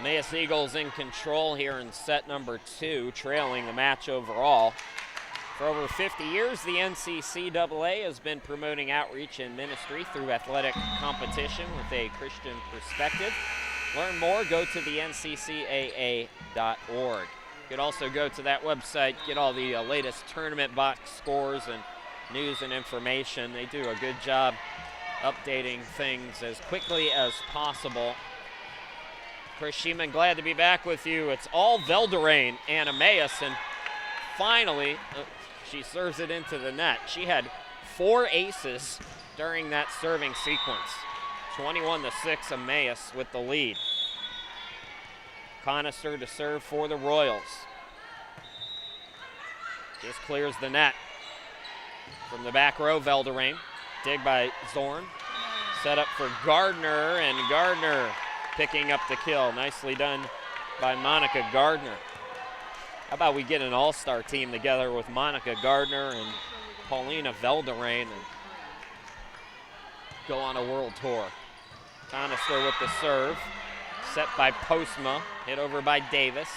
Speaker 1: Emmaus Eagles in control here in set number 2, trailing the match overall. For over 50 years, the NCCAA has been promoting outreach and ministry through athletic competition with a Christian perspective. Learn more, go to the nccaa.org. You could also go to that website, get all the latest tournament box scores and news and information. They do a good job updating things as quickly as possible. Chris Sheeman, glad to be back with you. It's all Velderain and Emmaus, and finally, she serves it into the net. She had 4 aces during that serving sequence. 21-6, Emmaus with the lead. Conister to serve for the Royals. Just clears the net. From the back row, Velderain. Dig by Zorn. Set up for Gardner, and Gardner picking up the kill. Nicely done by Monica Gardner. How about we get an all-star team together with Monica Gardner and Paulina Velderain and go on a world tour. Conister with the serve. Set by Postma. Hit over by Davis.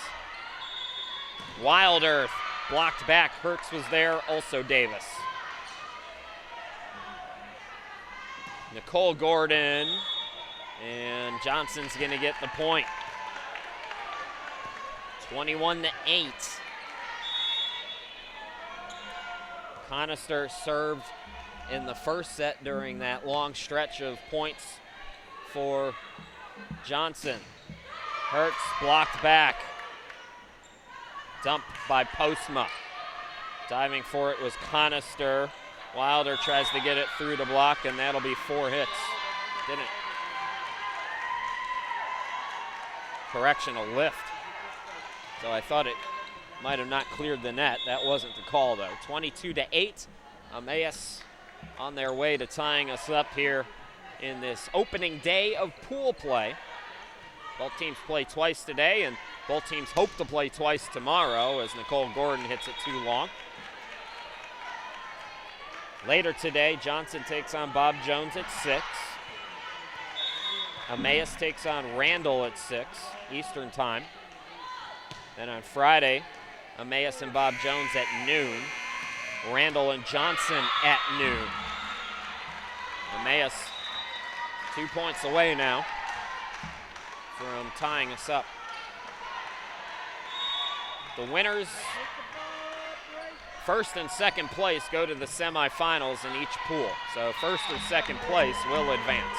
Speaker 1: Wild Earth blocked back. Hertz was there, also Davis. Nicole Gordon, and Johnson's gonna get the point. 21-8. Conister served in the first set during that long stretch of points for Johnson. Hertz blocked back. Dumped by Postma. Diving for it was Conister. Wilder tries to get it through the block, and that'll be 4 hits. Didn't. Correction, a lift. So I thought it might have not cleared the net. That wasn't the call, though. 22-8. Emmaus on their way to tying us up here in this opening day of pool play. Both teams play twice today, and both teams hope to play twice tomorrow as Nicole Gordon hits it too long. Later today, Johnson takes on Bob Jones at 6. Emmaus takes on Randall at 6 Eastern time. Then on Friday, Emmaus and Bob Jones at noon. Randall and Johnson at noon. Emmaus 2 points away now from tying us up. The winners, first and second place, go to the semifinals in each pool. So first or second place will advance.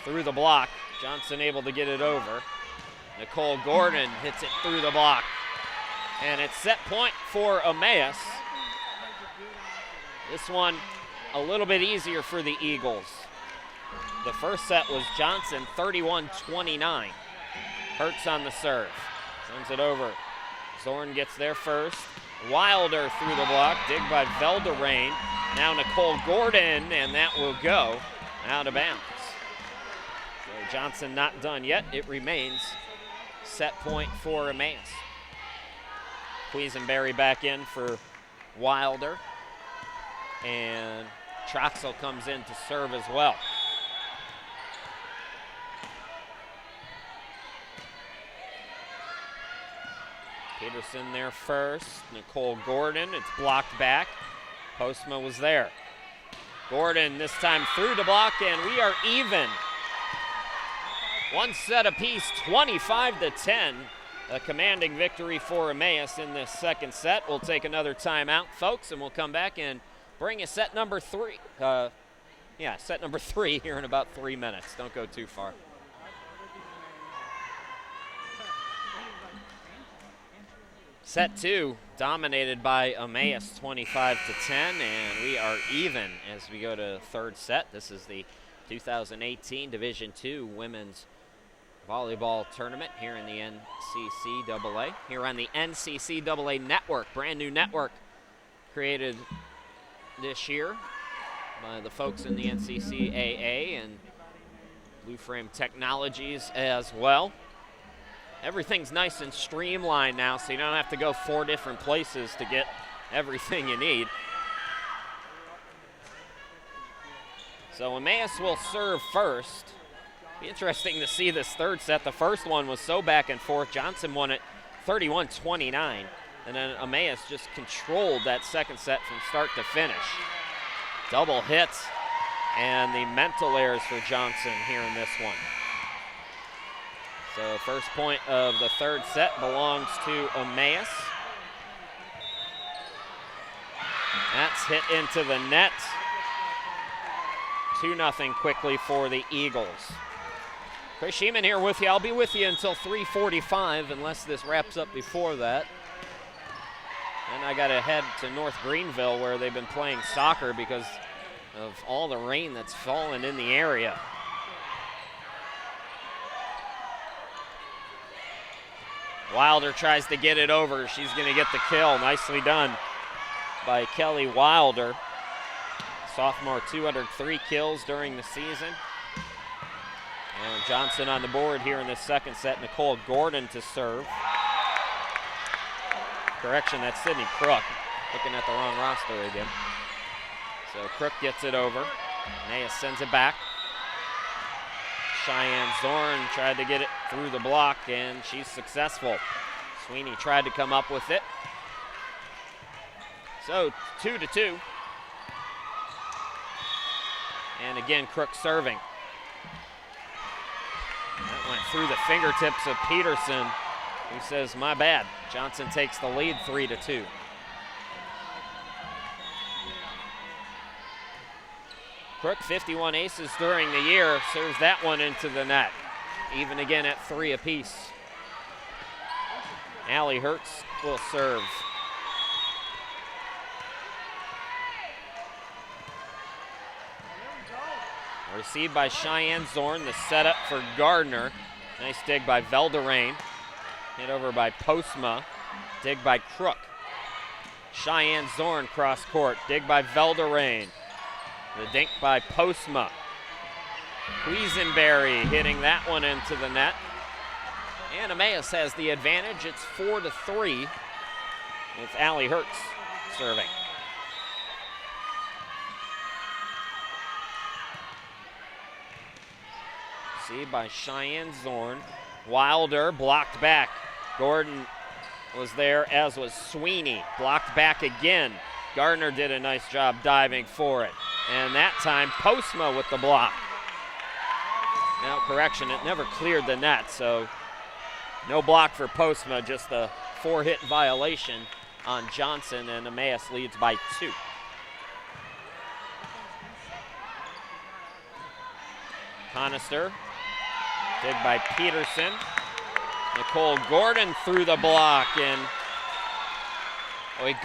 Speaker 1: Through the block, Johnson able to get it over. Nicole Gordon hits it through the block. And it's set point for Emmaus. This one a little bit easier for the Eagles. The first set was Johnson, 31-29. Hertz on the serve. Sends it over. Zorn gets there first. Wilder through the block. Dig by Velderain. Now Nicole Gordon, and that will go out of bounds. So Johnson not done yet. It remains set point for Emmaus. Quisenberry back in for Wilder. And Troxel comes in to serve as well. Peterson there first. Nicole Gordon, it's blocked back. Postma was there. Gordon this time through the block, and we are even. One set apiece, 25-10. A commanding victory for Emmaus in this second set. We'll take another timeout, folks, and we'll come back and bring you set number 3. Set number 3 here in about 3 minutes. Don't go too far. Set 2 dominated by Emmaus, 25-10, and we are even as we go to third set. This is the 2018 Division II Women's Volleyball Tournament here in the NCCAA, here on the NCCAA Network, brand new network created this year by the folks in the NCCAA and Blue Frame Technologies as well. Everything's nice and streamlined now, so you don't have to go 4 different places to get everything you need. So Emmaus will serve first. Be interesting to see this third set. The first one was so back and forth. Johnson won it 31-29, and then Emmaus just controlled that second set from start to finish. Double hits and the mental errors for Johnson here in this one. So first point of the third set belongs to Emmaus. That's hit into the net. 2-0 quickly for the Eagles. Chris Sheeman here with you. I'll be with you until 3:45 unless this wraps up before that. And I got to head to North Greenville where they've been playing soccer because of all the rain that's fallen in the area. Wilder tries to get it over. She's going to get the kill. Nicely done by Kelly Wilder. Sophomore, 203 kills during the season. And Johnson on the board here in the second set. Nicole Gordon to serve. Correction, that's Sydney Crook. Looking at the wrong roster again. So Crook gets it over. Emmaus sends it back. Cheyenne Zorn tried to get it through the block, and she's successful. Sweeney tried to come up with it. So 2-2. And again, Crook serving. That went through the fingertips of Peterson, who says, my bad. Johnson takes the lead 3-2. Crook, 51 aces during the year, serves that one into the net. Even again at 3 apiece. Allie Hertz will serve. Received by Cheyenne Zorn, the setup for Gardner. Nice dig by Velderain. Hit over by Postma. Dig by Crook. Cheyenne Zorn cross court. Dig by Velderain. The dink by Postma. Quisenberry hitting that one into the net. And Emmaus has the advantage. It's 4-3 with Allie Hertz serving. Received by Cheyenne Zorn. Wilder blocked back. Gordon was there, as was Sweeney. Blocked back again. Gardner did a nice job diving for it. And that time, Postma with the block. Now, correction, it never cleared the net, so no block for Postma, just a 4-hit violation on Johnson, and Emmaus leads by 2. Conister, dig by Peterson. Nicole Gordon through the block, and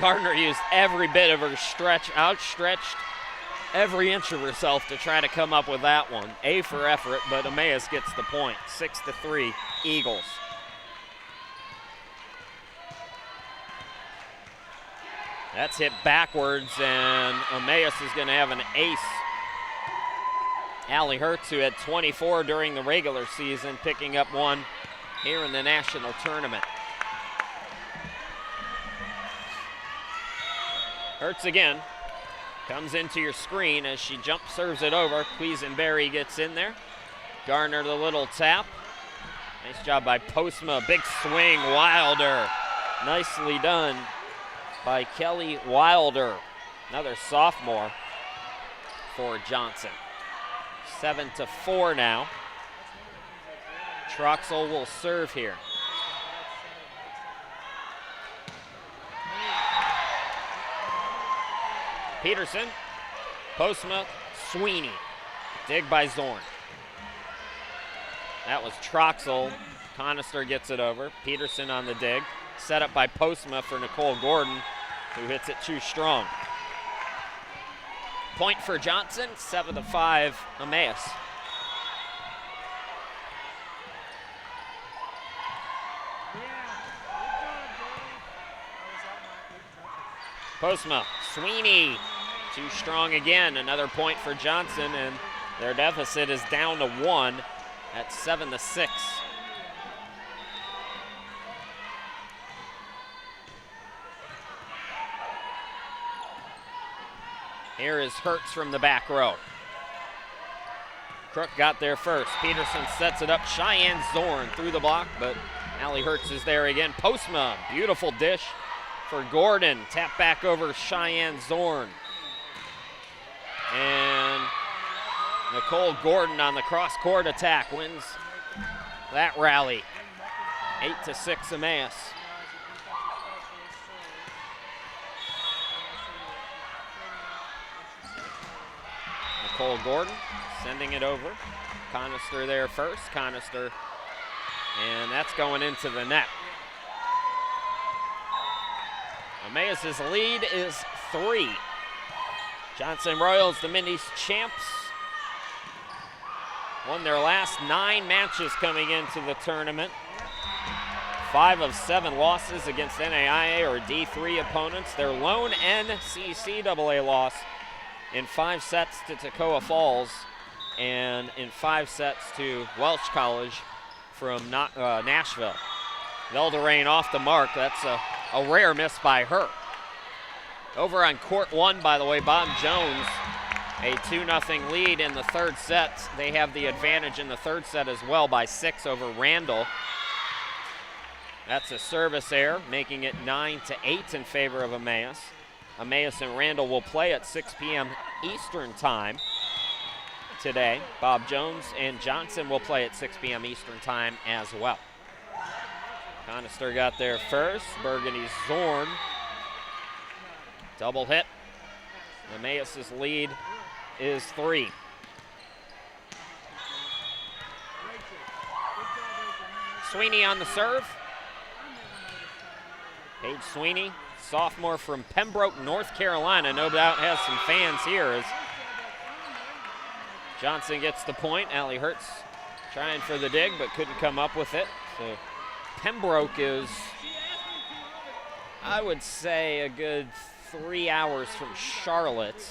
Speaker 1: Gardner used every bit of her outstretched every inch of herself to try to come up with that one. A for effort, but Emmaus gets the point. 6-3, Eagles. That's hit backwards, and Emmaus is going to have an ace. Allie Hertz, who had 24 during the regular season, picking up one here in the national tournament. Hertz again. Comes into your screen as she jump serves it over. Quisenberry gets in there. Gardner the little tap. Nice job by Postma. Big swing, Wilder. Nicely done by Kelly Wilder. Another sophomore for Johnson. 7-4 now. Troxel will serve here. Peterson, Postma, Sweeney. Dig by Zorn. That was Troxel. Conister gets it over. Peterson on the dig. Set up by Postma for Nicole Gordon, who hits it too strong. Point for Johnson, 7-5, Emmaus. Postma, Sweeney, too strong again. Another point for Johnson, and their deficit is down to 1 at 7-6. Here is Hertz from the back row. Crook got there first. Peterson sets it up. Cheyenne Zorn through the block, but Allie Hertz is there again. Postma, beautiful dish for Gordon. Tap back over Cheyenne Zorn. And Nicole Gordon on the cross-court attack wins that rally. 8-6 Emmaus. Nicole Gordon sending it over. Conister there first. Conister, and that's going into the net. Emmaus's lead is 3. Johnson Royals, the Mid East champs, won their last 9 matches coming into the tournament. 5 of 7 losses against NAIA or D3 opponents. Their lone NCCAA loss in 5 sets to Toccoa Falls and in 5 sets to Welsh College from Nashville. Velderain off the mark. That's a rare miss by her. Over on court 1, by the way, Bob Jones, a 2-0 lead in the third set. They have the advantage in the third set as well by 6 over Randall. That's a service error, making it 9-8 in favor of Emmaus. Emmaus and Randall will play at 6 p.m. Eastern time today. Bob Jones and Johnson will play at 6 p.m. Eastern time as well. Conister got there first. Burgundy's Zorn. Double hit. Emmaus's lead is 3. Sweeney on the serve. Paige Sweeney, sophomore from Pembroke, North Carolina. No doubt has some fans here as Johnson gets the point. Allie Hertz trying for the dig but couldn't come up with it. So Pembroke is, I would say, a good 3 hours from Charlotte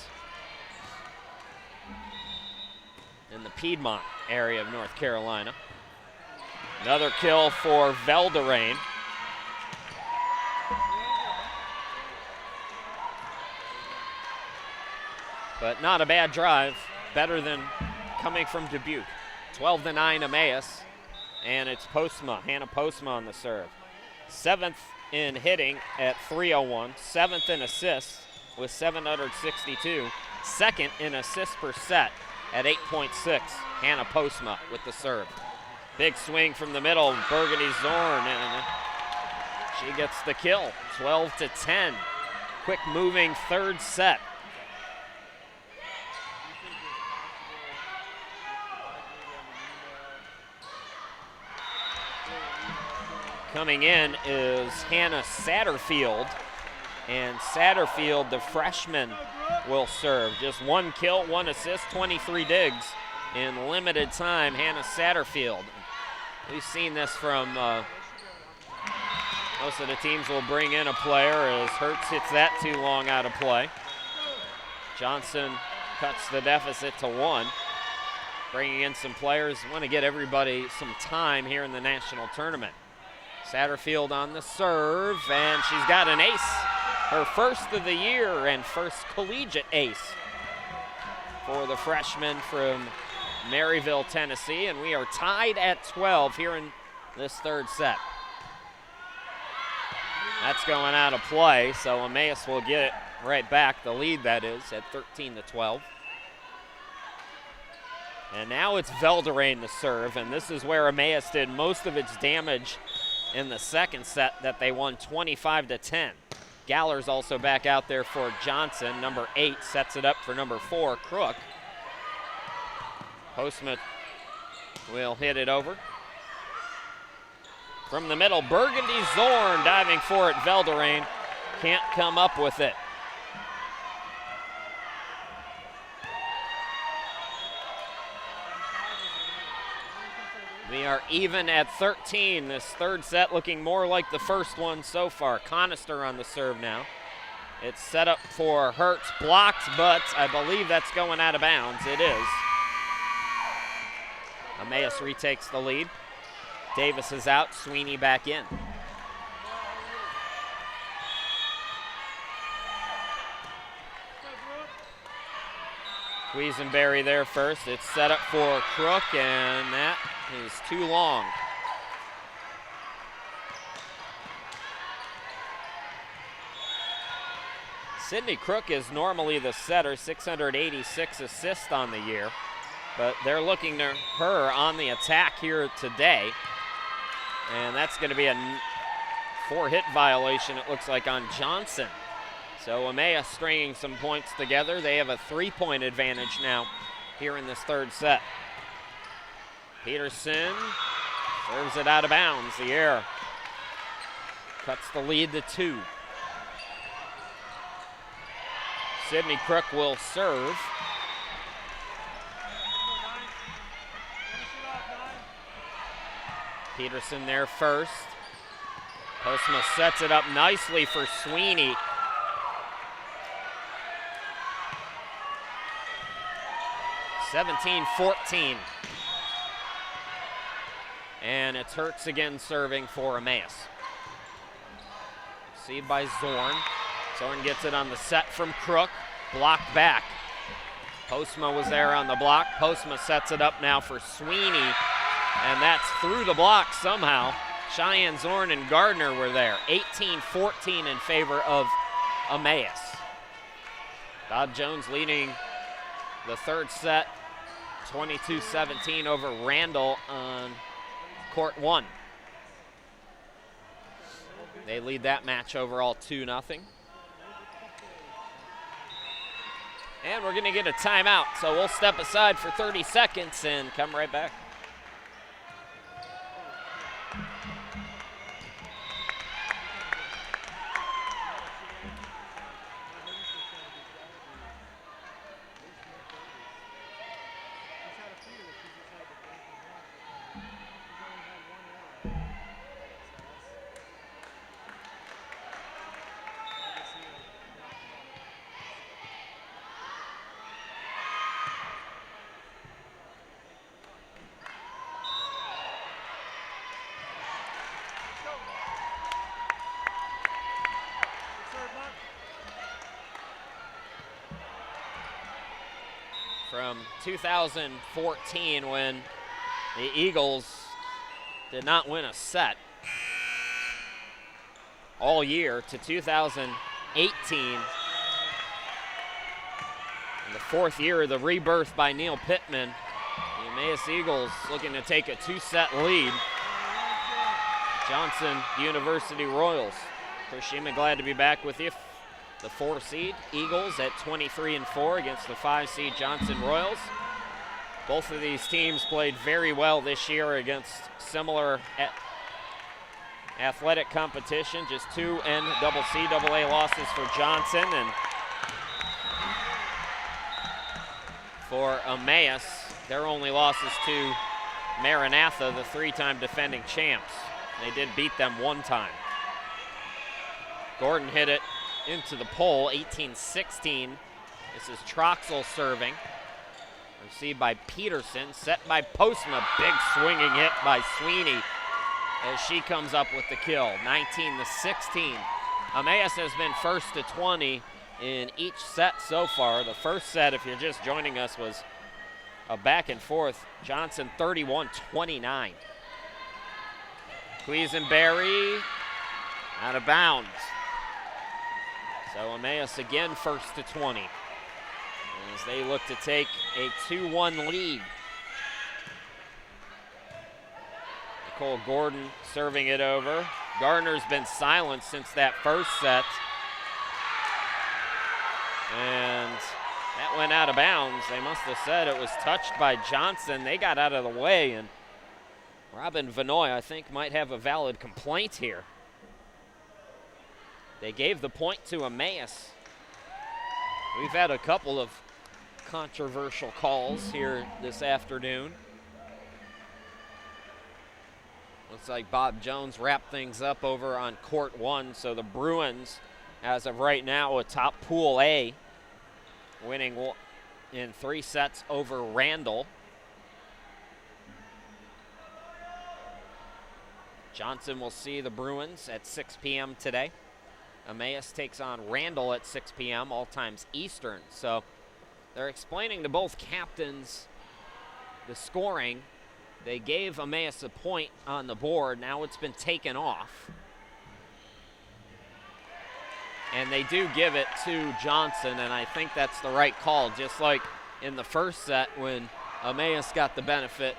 Speaker 1: in the Piedmont area of North Carolina. Another kill for Velderain. But not a bad drive, better than coming from Dubuque. 12-9 Emmaus, and it's Postma, Hannah Postma on the serve. 7th in hitting at 301, 7th in assists with 762, 2nd in assists per set at 8.6. Hannah Postma with the serve. Big swing from the middle, Burgundy Zorn, and she gets the kill, 12-10. Quick moving third set. Coming in is Hannah Satterfield, and Satterfield, the freshman, will serve. Just 1 kill, 1 assist, 23 digs in limited time. Hannah Satterfield. We've seen this from most of the teams will bring in a player as Hertz hits that too long out of play. Johnson cuts the deficit to 1. Bringing in some players. Want to get everybody some time here in the national tournament. Satterfield on the serve, and she's got an ace. Her first of the year and first collegiate ace for the freshman from Maryville, Tennessee, and we are tied at 12 here in this third set. That's going out of play, so Emmaus will get it right back, the lead that is, at 13-12. And now it's Velderain to serve, and this is where Emmaus did most of its damage in the second set that they won 25-10. Galler's also back out there for Johnson. Number 8 sets it up for number 4, Crook. Postma will hit it over. From the middle, Burgundy Zorn diving for it. Velderain can't come up with it. We are even at 13. This third set looking more like the first one so far. Conister on the serve now. It's set up for Hertz, blocked, but I believe that's going out of bounds. It is. Emmaus retakes the lead. Davis is out, Sweeney back in. Quisenberry there first. It's set up for Crook, and that is too long. Sydney Crook is normally the setter, 686 assists on the year, but they're looking to her on the attack here today, and that's going to be a 4-hit violation, it looks like, on Johnson. So Emmaus stringing some points together. They have a 3-point advantage now here in this third set. Peterson serves it out of bounds. The error cuts the lead to 2. Sydney Crook will serve. Peterson there first. Postma sets it up nicely for Sweeney. (17-14). And it's Hertz again serving for Emmaus. Received by Zorn. Zorn gets it on the set from Crook. Blocked back. Postma was there on the block. Postma sets it up now for Sweeney. And that's through the block somehow. Cheyenne, Zorn, and Gardner were there. 18-14 in favor of Emmaus. Bob Jones leading the third set, 22-17 over Randall on court 1. They lead that match overall 2-0. And we're going to get a timeout, so we'll step aside for 30 seconds and come right back. From 2014, when the Eagles did not win a set all year, to 2018, in the 4th year of the rebirth by Neil Pittman, the Emmaus Eagles looking to take a 2-set lead. Johnson University Royals. Chris Sheeman, glad to be back with you. The 4 seed Eagles at 23-4 against the 5 seed Johnson Royals. Both of these teams played very well this year against similar athletic competition. Just 2 NCAA losses for Johnson, and for Emmaus, their only losses to Maranatha, the 3-time defending champs. They did beat them 1 time. Gordon hit it into the pole, 18-16. This is Troxel serving. Received by Peterson, set by Postma. Big swinging hit by Sweeney as she comes up with the kill, 19-16. Emmaus has been 1st to 20 in each set so far. The first set, if you're just joining us, was a back and forth. Johnson 31-29. Quisenberry out of bounds. So Emmaus again 1st to 20 as they look to take a 2-1 lead. Nicole Gordon serving it over. Gardner's been silent since that first set. And that went out of bounds. They must have said it was touched by Johnson. They got out of the way, and Robin Vanoy, I think, might have a valid complaint here. They gave the point to Emmaus. We've had a couple of controversial calls here this afternoon. Looks like Bob Jones wrapped things up over on court 1, so the Bruins, as of right now, atop Pool A, winning in 3 sets over Randall. Johnson will see the Bruins at 6 p.m. today. Emmaus takes on Randall at 6 p.m., all times Eastern. So they're explaining to both captains the scoring. They gave Emmaus a point on the board. Now it's been taken off. And they do give it to Johnson, and I think that's the right call. Just like in the first set when Emmaus got the benefit,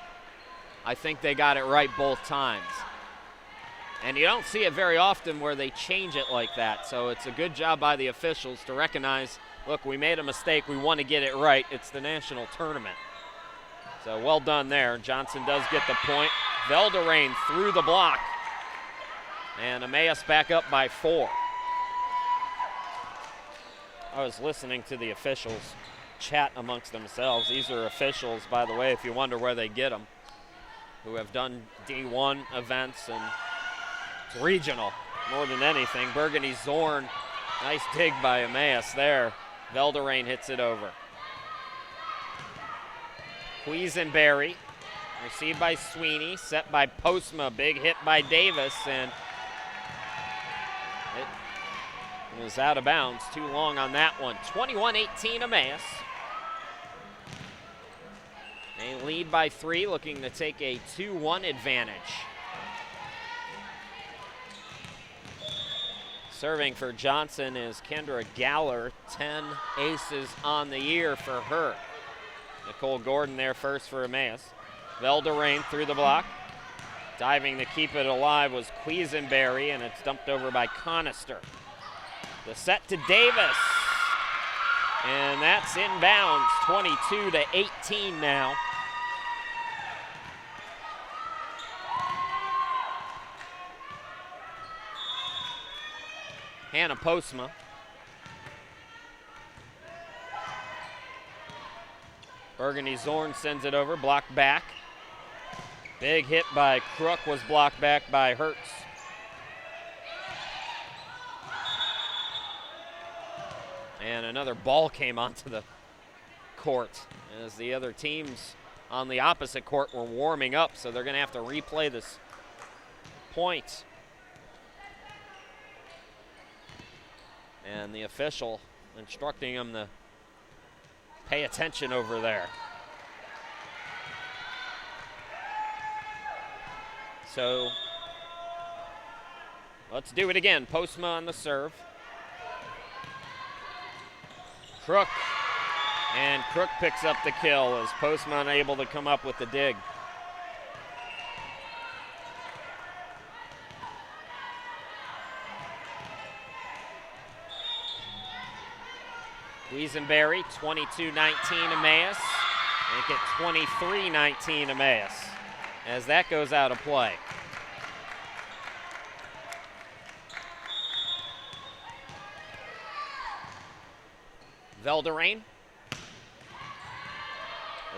Speaker 1: I think they got it right both times. And you don't see it very often where they change it like that. So it's a good job by the officials to recognize, look, we made a mistake. We want to get it right. It's the national tournament. So well done there. Johnson does get the point. Velderain through the block. And Emmaus back up by 4. I was listening to the officials chat amongst themselves. These are officials, by the way, if you wonder where they get them, who have done D1 events, and it's regional more than anything. Burgundy Zorn, nice dig by Emmaus there. Velderain hits it over. Quisenberry, received by Sweeney, set by Postma, big hit by Davis, and it was out of bounds. Too long on that one. 21-18 Emmaus. They lead by 3, looking to take a 2-1 advantage. Serving for Johnson is Kendra Galler, 10 aces on the year for her. Nicole Gordon there first for Emmaus. Velderain through the block. Diving to keep it alive was Quisenberry, and it's dumped over by Conister. The set to Davis, and that's inbounds, 22-18 now. Hannah Postma. Burgundy Zorn sends it over, blocked back. Big hit by Crook was blocked back by Hertz. And another ball came onto the court as the other teams on the opposite court were warming up, so they're going to have to replay this point. And the official instructing them to pay attention over there. So let's do it again. Postma on the serve. Crook, and Crook picks up the kill as Postma unable to come up with the dig. Quisenberry, 22-19 Emmaus. Make it 23-19 Emmaus as that goes out of play. Velderain.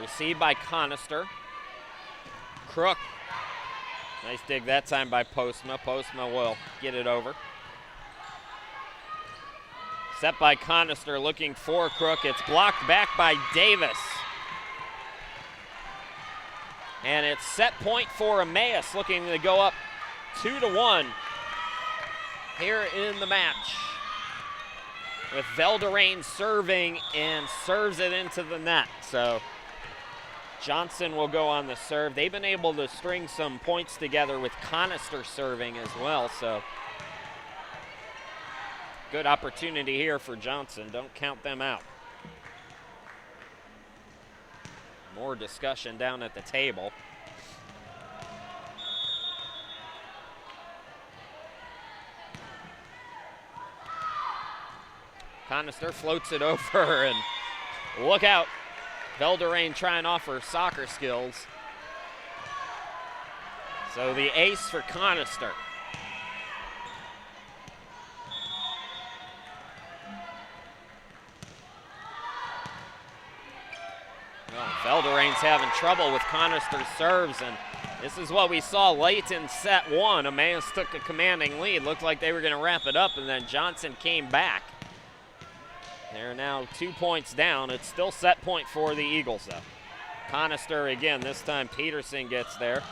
Speaker 1: Received by Conister. Crook. Nice dig that time by Postma. Postma will get it over. Set by Conister, looking for Crook. It's blocked back by Davis. And it's set point for Emmaus, looking to go up 2-1 here in the match. With Velderain serving and serves it into the net. So Johnson will go on the serve. They've been able to string some points together with Conister serving as well. So good opportunity here for Johnson. Don't count them out. More discussion down at the table. Conister floats it over, and look out. Velderain trying off her soccer skills. So the ace for Conister. Well, Velderain's having trouble with Conister's serves, and this is what we saw late in set 1. Emmaus took a commanding lead. Looked like they were going to wrap it up, and then Johnson came back. They're now 2 points down. It's still set point for the Eagles, though. Conister again. This time Peterson gets there.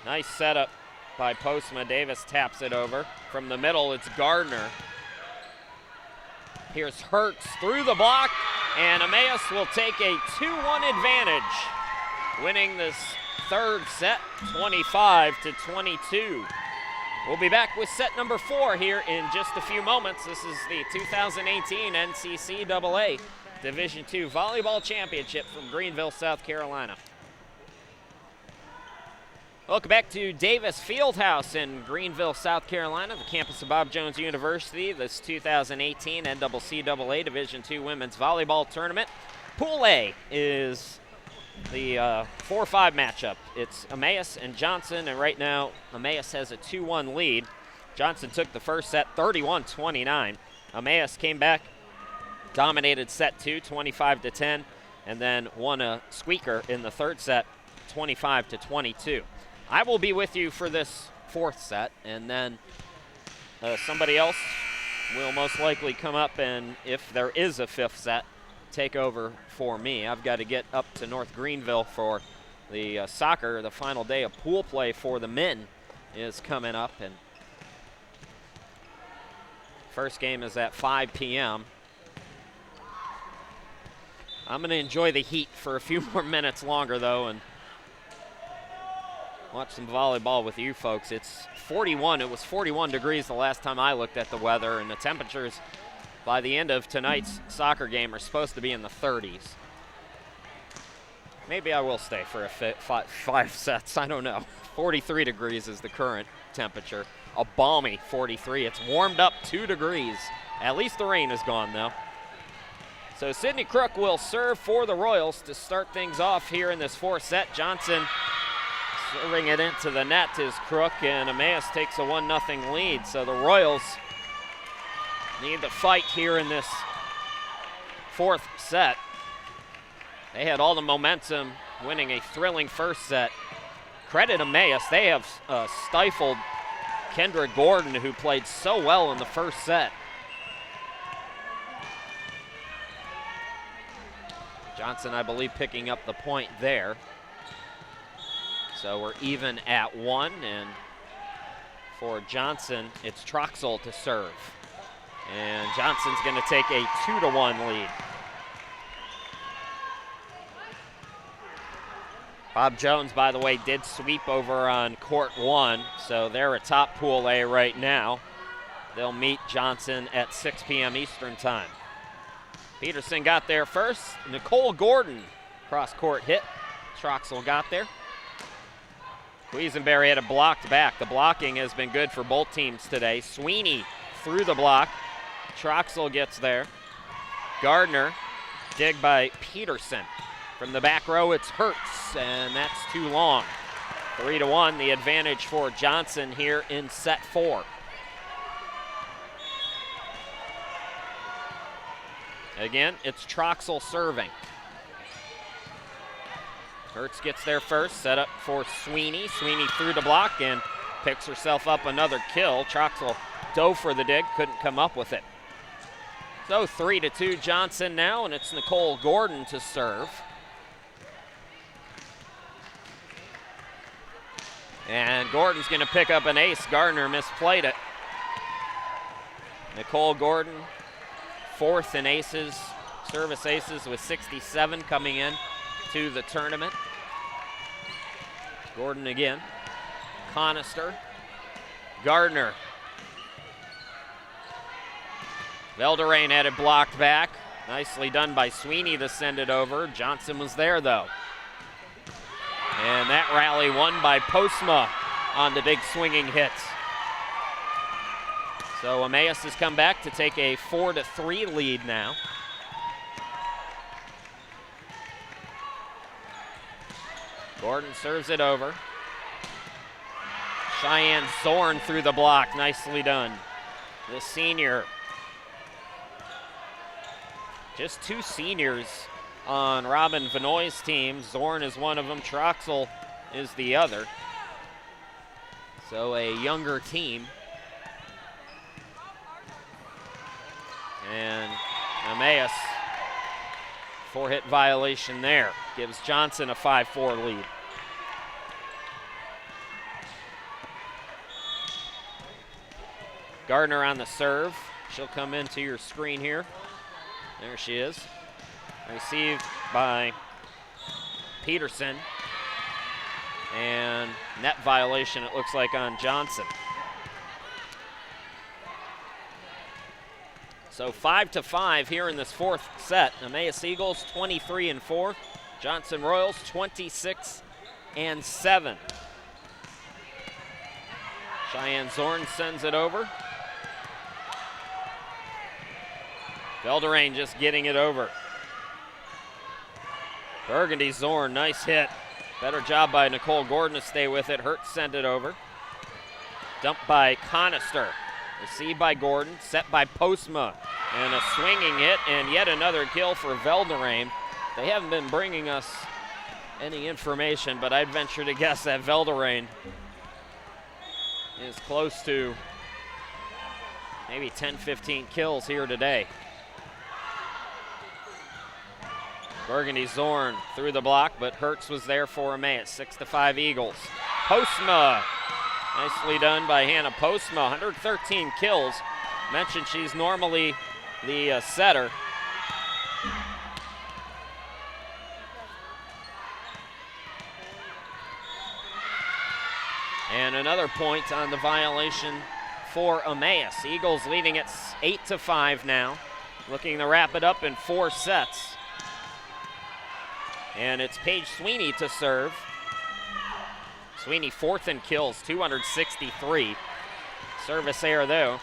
Speaker 1: Nice setup by Postma. Davis taps it over. From the middle, it's Gardner. Here's Hertz through the block, And Emmaus will take a 2-1 advantage, winning this third set, 25-22. We'll be back with set number 4 here in just a few moments. This is the 2018 NCCAA Division II Volleyball Championship from Greenville, South Carolina. Welcome back to Davis Fieldhouse in Greenville, South Carolina, the campus of Bob Jones University. This 2018 NCCAA Division II Women's Volleyball Tournament. Pool A is the 4-5 matchup. It's Emmaus and Johnson, and right now Emmaus has a 2-1 lead. Johnson took the first set 31-29. Emmaus came back, dominated set 2, 25-10, and then won a squeaker in the third set, 25-22. I will be with you for this fourth set, and then somebody else will most likely come up, and if there is a fifth set, take over for me. I've got to get up to North Greenville for the soccer. The final day of pool play for the men is coming up, and first game is at 5 p.m. I'm going to enjoy the heat for a few more minutes longer, though, and watch some volleyball with you folks. It's 41. It was 41 degrees the last time I looked at the weather, and the temperatures by the end of tonight's soccer game are supposed to be in the 30s. Maybe I will stay for five sets. I don't know. 43 degrees is the current temperature. A balmy 43. It's warmed up 2 degrees. At least the rain is gone, though. So Sydney Crook will serve for the Royals to start things off here in this fourth set. Johnson serving it into the net is Crook, and Emmaus takes a 1-0 lead. So the Royals need to fight here in this fourth set. They had all the momentum, winning a thrilling first set. Credit Emmaus. They have stifled Kendra Gordon, who played so well in the first set. Johnson, I believe, picking up the point there. So we're even at 1, and for Johnson, it's Troxel to serve. And Johnson's going to take a 2-1 lead. Bob Jones, by the way, did sweep over on court 1, so they're atop Pool A right now. They'll meet Johnson at 6 p.m. Eastern time. Peterson got there first. Nicole Gordon cross-court hit. Troxel got there. Quisenberry had it blocked back. The blocking has been good for both teams today. Sweeney through the block. Troxel gets there. Gardner, dig by Peterson. From the back row, it's Hertz, and that's too long. 3-1, the advantage for Johnson here in set 4. Again, it's Troxel serving. Hertz gets there first, set up for Sweeney. Sweeney through the block and picks herself up another kill. Troxel dove for the dig, couldn't come up with it. So 3-2 Johnson now, and it's Nicole Gordon to serve. And Gordon's going to pick up an ace. Gardner misplayed it. Nicole Gordon, 4th in aces, service aces with 67 coming in to the tournament. Gordon again. Conister. Gardner. Velderain had it blocked back. Nicely done by Sweeney to send it over. Johnson was there, though. And that rally won by Postma on the big swinging hits. So Emmaus has come back to take a 4-3 lead now. Gordon serves it over. Cheyenne Zorn through the block. Nicely done. The senior. Just 2 seniors on Robin Vanoy's team. Zorn is one of them. Troxel is the other. So a younger team. And Emmaus, 4-hit violation there. Gives Johnson a 5-4 lead. Gardner on the serve. She'll come into your screen here. There she is. Received by Peterson. And net violation, it looks like, on Johnson. So 5-5 here in this fourth set. Emmaus Eagles 23-4. Johnson Royals 26-7. Cheyenne Zorn sends it over. Velderain just getting it over. Burgundy Zorn, nice hit. Better job by Nicole Gordon to stay with it. Hertz send it over. Dumped by Conister. Received by Gordon, set by Postma. And a swinging hit, and yet another kill for Velderain. They haven't been bringing us any information, but I'd venture to guess that Velderain is close to maybe 10-15 kills here today. Burgundy Zorn through the block, but Hertz was there for Emmaus. 6-5 Eagles. Postma, nicely done by Hannah Postma. 113 kills. Mentioned she's normally the setter. And another point on the violation for Emmaus. Eagles leading it 8-5 now. Looking to wrap it up in 4 sets. And it's Paige Sweeney to serve. Sweeney 4th in kills, 263. Service error though.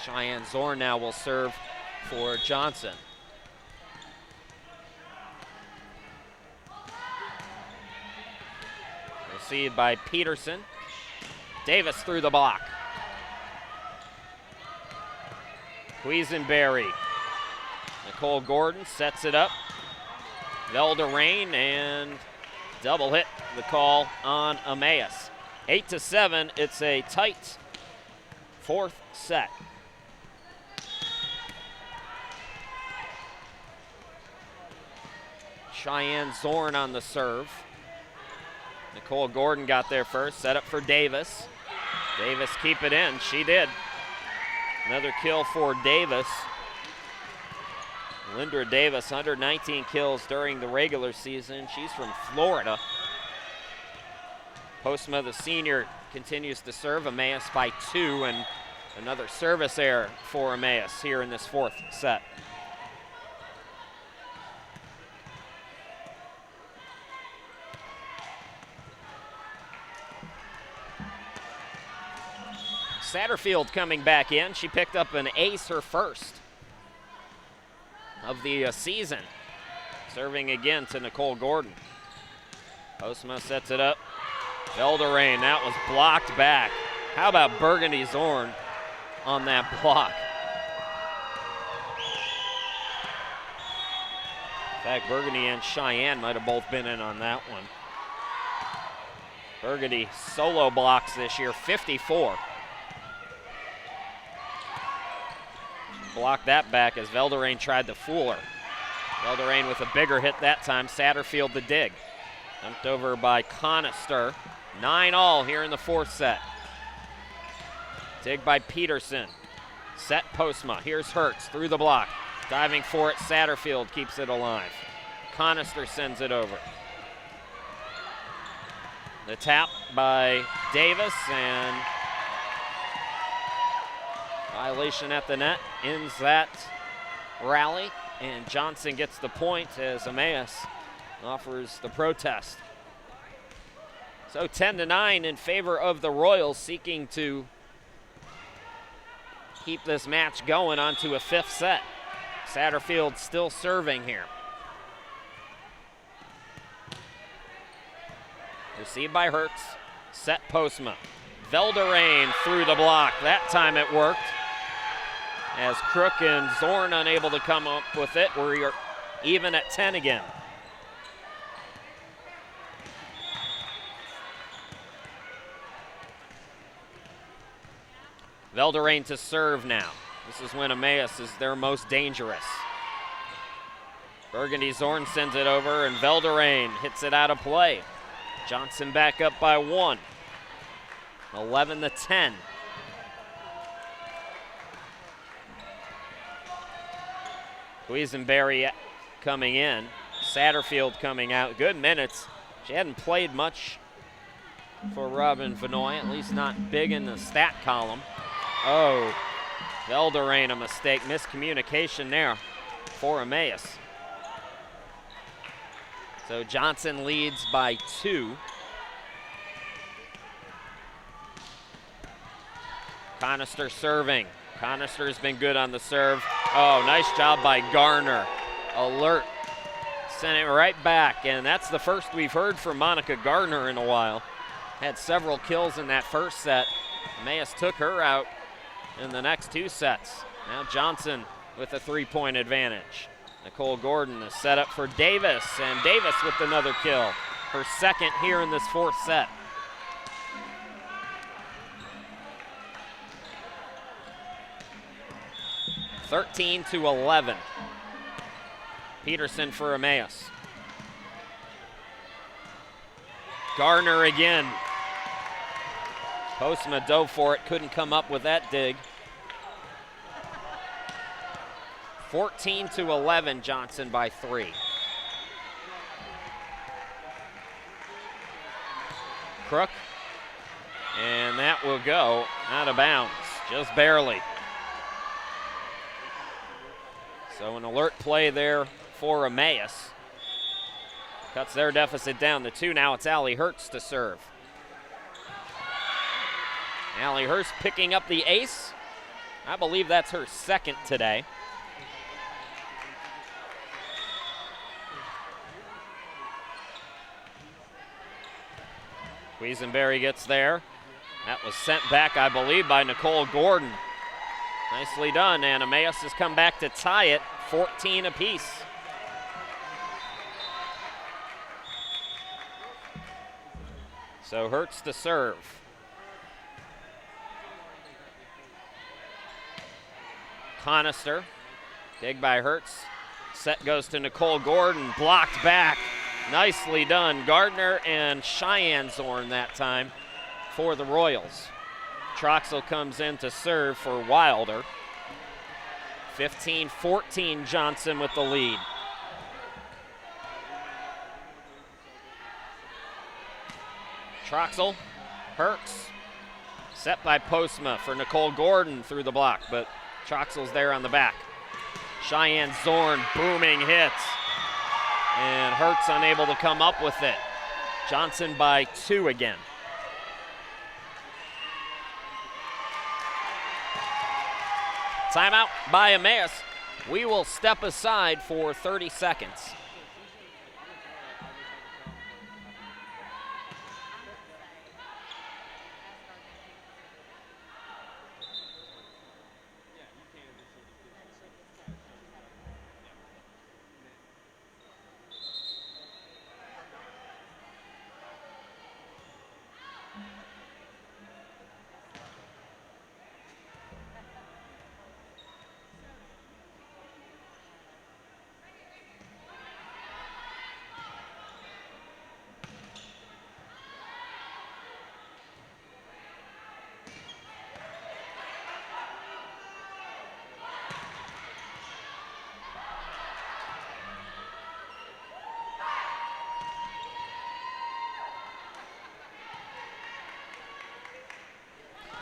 Speaker 1: Cheyenne Zorn now will serve for Johnson. Received by Peterson. Davis through the block. Quisenberry. Nicole Gordon sets it up. Velderain, and double hit the call on Emmaus. 8-7, it's a tight 4th set. Cheyenne Zorn on the serve. Nicole Gordon got there first, set up for Davis. Davis keep it in, she did. Another kill for Davis. Lindra Davis, 119 kills during the regular season. She's from Florida. Postma, the senior, continues to serve Emmaus by 2, and another service error for Emmaus here in this 4th set. Satterfield coming back in. She picked up an ace, her first of the season. Serving again to Nicole Gordon. Postma sets it up. Velderain, that was blocked back. How about Burgundy Zorn on that block? In fact, Burgundy and Cheyenne might have both been in on that one. Burgundy solo blocks this year, 54. Blocked that back as Velderain tried to fool her. Velderain with a bigger hit that time. Satterfield the dig. Dumped over by Conister. 9-all here in the 4th set. Dig by Peterson. Set Postma. Here's Hertz through the block. Diving for it, Satterfield keeps it alive. Conister sends it over. The tap by Davis, and violation at the net ends that rally, and Johnson gets the point as Emmaus offers the protest. So 10-9 in favor of the Royals, seeking to keep this match going onto a 5th set. Satterfield still serving here. Received by Hertz, set Postma. Velderain through the block. That time it worked. As Crook and Zorn unable to come up with it. We're even at 10 again. Velderain to serve now. This is when Emmaus is their most dangerous. Burgundy Zorn sends it over, and Velderain hits it out of play. Johnson back up by 1. 11-10. Quisenberry coming in. Satterfield coming out. Good minutes. She hadn't played much for Robin Vanoy, at least not big in the stat column. Oh, Velderain, a mistake. Miscommunication there for Emmaus. So Johnson leads by 2. Conister serving. Conister's been good on the serve. Oh, nice job by Garner. Alert. Sent it right back, and that's the first we've heard from Monica Gardner in a while. Had several kills in that first set. Emmaus took her out in the next 2 sets. Now Johnson with a 3-point advantage. Nicole Gordon is set up for Davis, and Davis with another kill. Her second here in this 4th set. (13-11). Peterson for Emmaus. Garner again. Postma dove for it, couldn't come up with that dig. 14-11, Johnson by 3. Crook, and that will go out of bounds, just barely. So an alert play there for Emmaus. Cuts their deficit down to 2. Now it's Allie Hertz to serve. Allie Hertz picking up the ace. I believe that's her second today. Quisenberry gets there. That was sent back, I believe, by Nicole Gordon. Nicely done, and Emmaus has come back to tie it, 14 apiece. So Hertz to serve. Conister, dig by Hertz. Set goes to Nicole Gordon, blocked back. Nicely done. Gardner and Cheyenne Zorn that time for the Royals. Troxel comes in to serve for Wilder. 15-14, Johnson with the lead. Troxel, Hertz, set by Postma for Nicole Gordon through the block, but Troxel's there on the back. Cheyenne Zorn, booming hits, and Hertz unable to come up with it. Johnson by 2 again. Timeout by Emmaus. We will step aside for 30 seconds.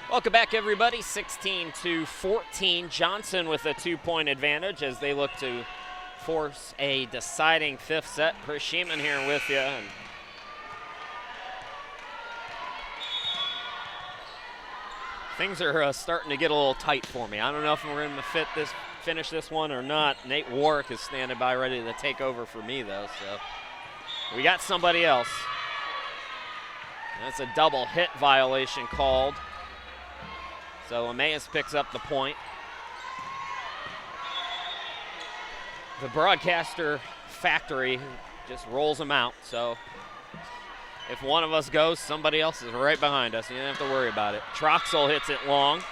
Speaker 1: Welcome back, everybody. 16-14. Johnson with a 2-point advantage as they look to force a deciding 5th set. Chris Sheeman here with you. And things are starting to get a little tight for me. I don't know if we're going to finish this one or not. Nate Warwick is standing by ready to take over for me, though. So we got somebody else. That's a double hit violation called. So Emmaus picks up the point. The broadcaster factory just rolls them out. So if one of us goes, somebody else is right behind us. You don't have to worry about it. Troxel hits it long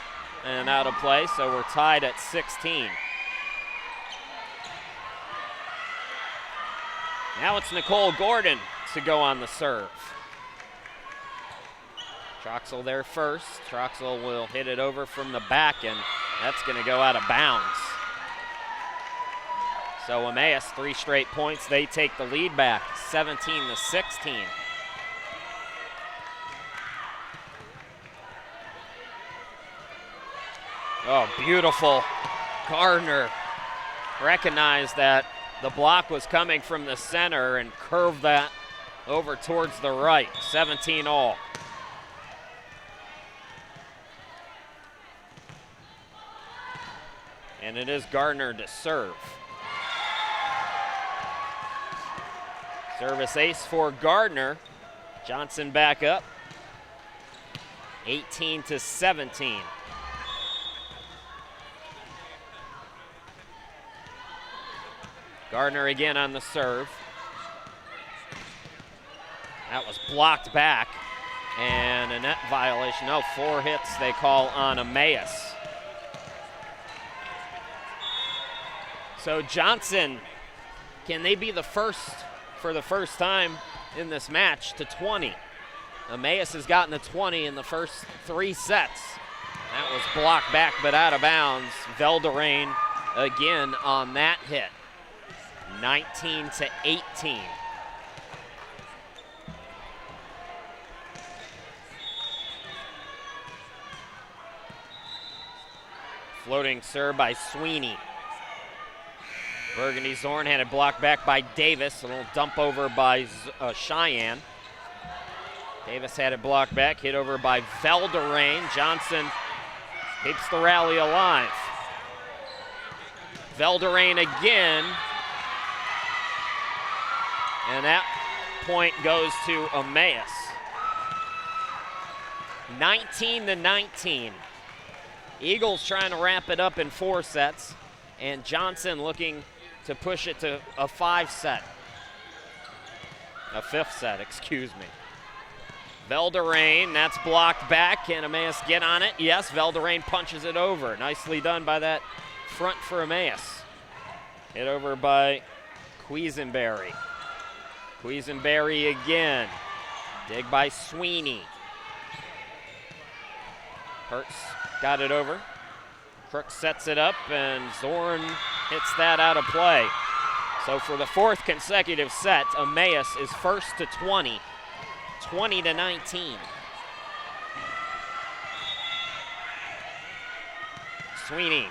Speaker 1: and out of play, so we're tied at 16. Now it's Nicole Gordon to go on the serve. Troxel there first. Troxel will hit it over from the back, and that's going to go out of bounds. So Emmaus, 3 straight points. They take the lead back, 17-16. Oh, beautiful. Gardner recognized that the block was coming from the center and curved that over towards the right. 17 all. And it is Gardner to serve. Service ace for Gardner. Johnson back up. 18-17. Gardner again on the serve. That was blocked back. And a net violation. No, 4 hits they call on Emmaus. So Johnson, can they be the first for the first time in this match to 20? Emmaus has gotten to 20 in the first 3 sets. That was blocked back but out of bounds. Velderain again on that hit. 19-18. Floating serve by Sweeney. Burgundy Zorn had it blocked back by Davis. A little dump over by Cheyenne. Davis had it blocked back, hit over by Velderain. Johnson keeps the rally alive. Velderain again. And that point goes to Emmaus. 19-19. Eagles trying to wrap it up in 4 sets. And Johnson looking to push it to a 5th set. A 5th set, excuse me. Velderain, that's blocked back. Can Emmaus get on it? Yes, Velderain punches it over. Nicely done by that front for Emmaus. Hit over by Quisenberry. Quisenberry again. Dig by Sweeney. Hertz got it over. Crook sets it up, and Zorn hits that out of play. So for the 4th consecutive set, Emmaus is first to 20, 20-19. Sweeney.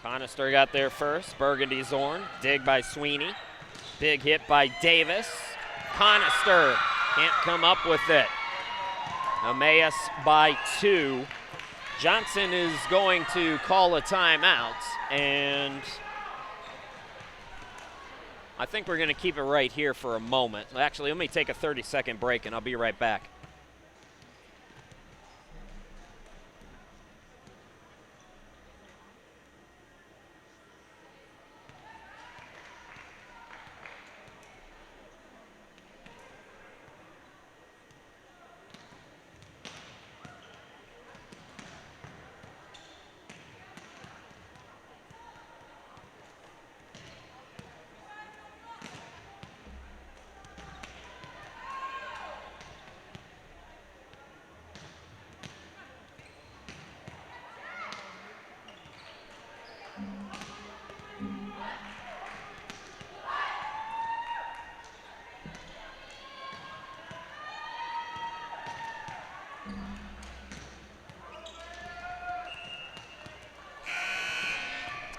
Speaker 1: Conister got there first. Burgundy Zorn. Dig by Sweeney. Big hit by Davis. Conister can't come up with it. Emmaus by 2. Johnson is going to call a timeout, and I think we're going to keep it right here for a moment. Actually, let me take a 30-second break, and I'll be right back.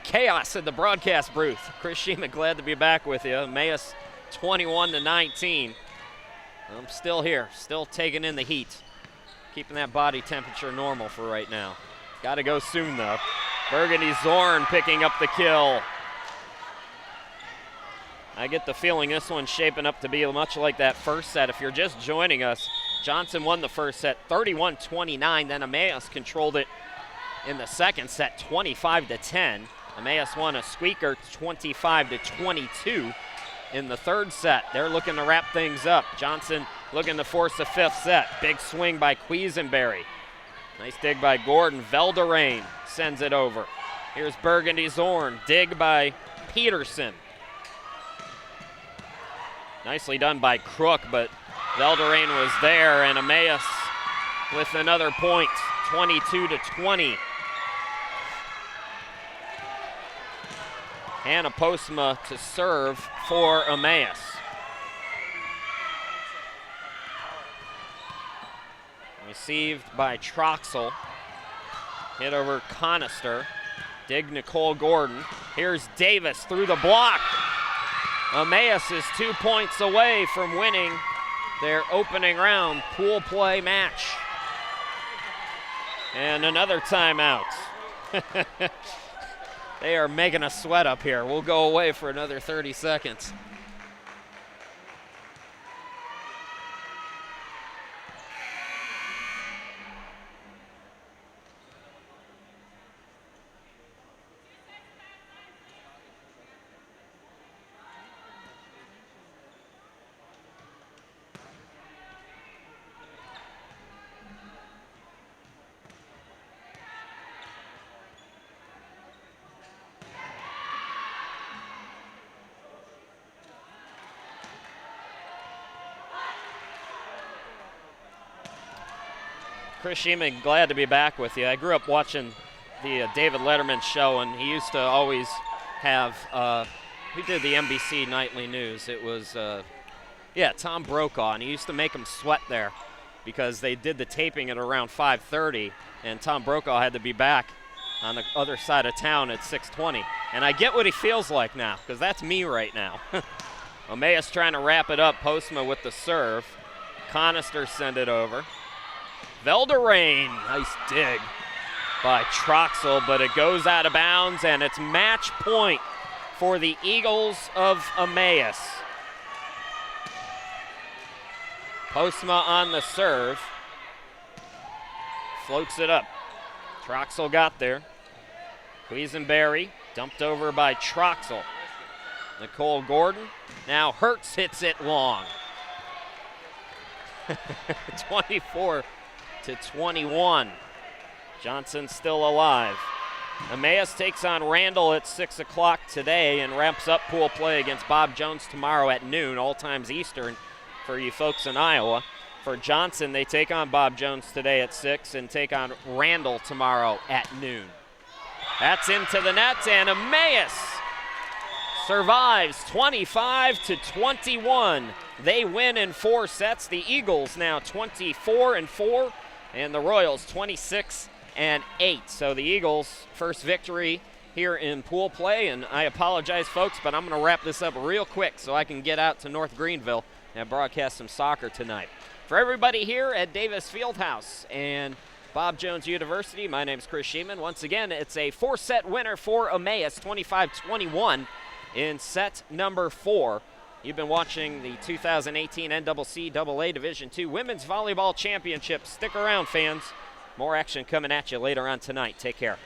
Speaker 1: Chaos in the broadcast booth. Chris Sheeman, glad to be back with you. Emmaus 21-19. I'm still here, still taking in the heat. Keeping that body temperature normal for right now. Got to go soon, though. Burgundy Zorn picking up the kill. I get the feeling this one's shaping up to be much like that first set. If you're just joining us, Johnson won the first set 31-29. Then Emmaus controlled it in the second set 25-10. Emmaus won a squeaker 25-22 in the third set. They're looking to wrap things up. Johnson looking to force a 5th set. Big swing by Quisenberry. Nice dig by Gordon. Velderain sends it over. Here's Burgundy Zorn. Dig by Peterson. Nicely done by Crook, but Velderain was there, and Emmaus with another point, 22-20. Hannah Postma to serve for Emmaus. Received by Troxel. Hit over Conister. Dig Nicole Gordon. Here's Davis through the block. Emmaus is 2 points away from winning their opening round pool play match. And another timeout. They are making us sweat up here. We'll go away for another 30 seconds. Chris Sheeman, glad to be back with you. I grew up watching the David Letterman show, and he used to always have, who did the NBC Nightly News? It was, Tom Brokaw, and he used to make them sweat there because they did the taping at around 5:30, and Tom Brokaw had to be back on the other side of town at 6:20. And I get what he feels like now, because that's me right now. Emmaus trying to wrap it up. Postma with the serve. Conister send it over. Velderain, nice dig by Troxel, but it goes out of bounds, and it's match point for the Eagles of Emmaus. Postma on the serve. Floats it up. Troxel got there. Quisenberry dumped over by Troxel. Nicole Gordon. Now Hertz hits it long. 24-21. Johnson still alive. Emmaus takes on Randall at 6 o'clock today and ramps up pool play against Bob Jones tomorrow at noon, all times Eastern for you folks in Iowa. For Johnson, they take on Bob Jones today at 6 and take on Randall tomorrow at noon. That's into the net, and Emmaus survives 25-21. They win in 4 sets. The Eagles now 24-4, and the Royals 26-8. So the Eagles' first victory here in pool play, and I apologize, folks, but I'm going to wrap this up real quick so I can get out to North Greenville and broadcast some soccer tonight. For everybody here at Davis Fieldhouse and Bob Jones University, my name is Chris Sheeman. Once again, it's a 4-set winner for Emmaus, 25-21 in set number 4. You've been watching the 2018 NCAA Division II Women's Volleyball Championship. Stick around, fans. More action coming at you later on tonight. Take care.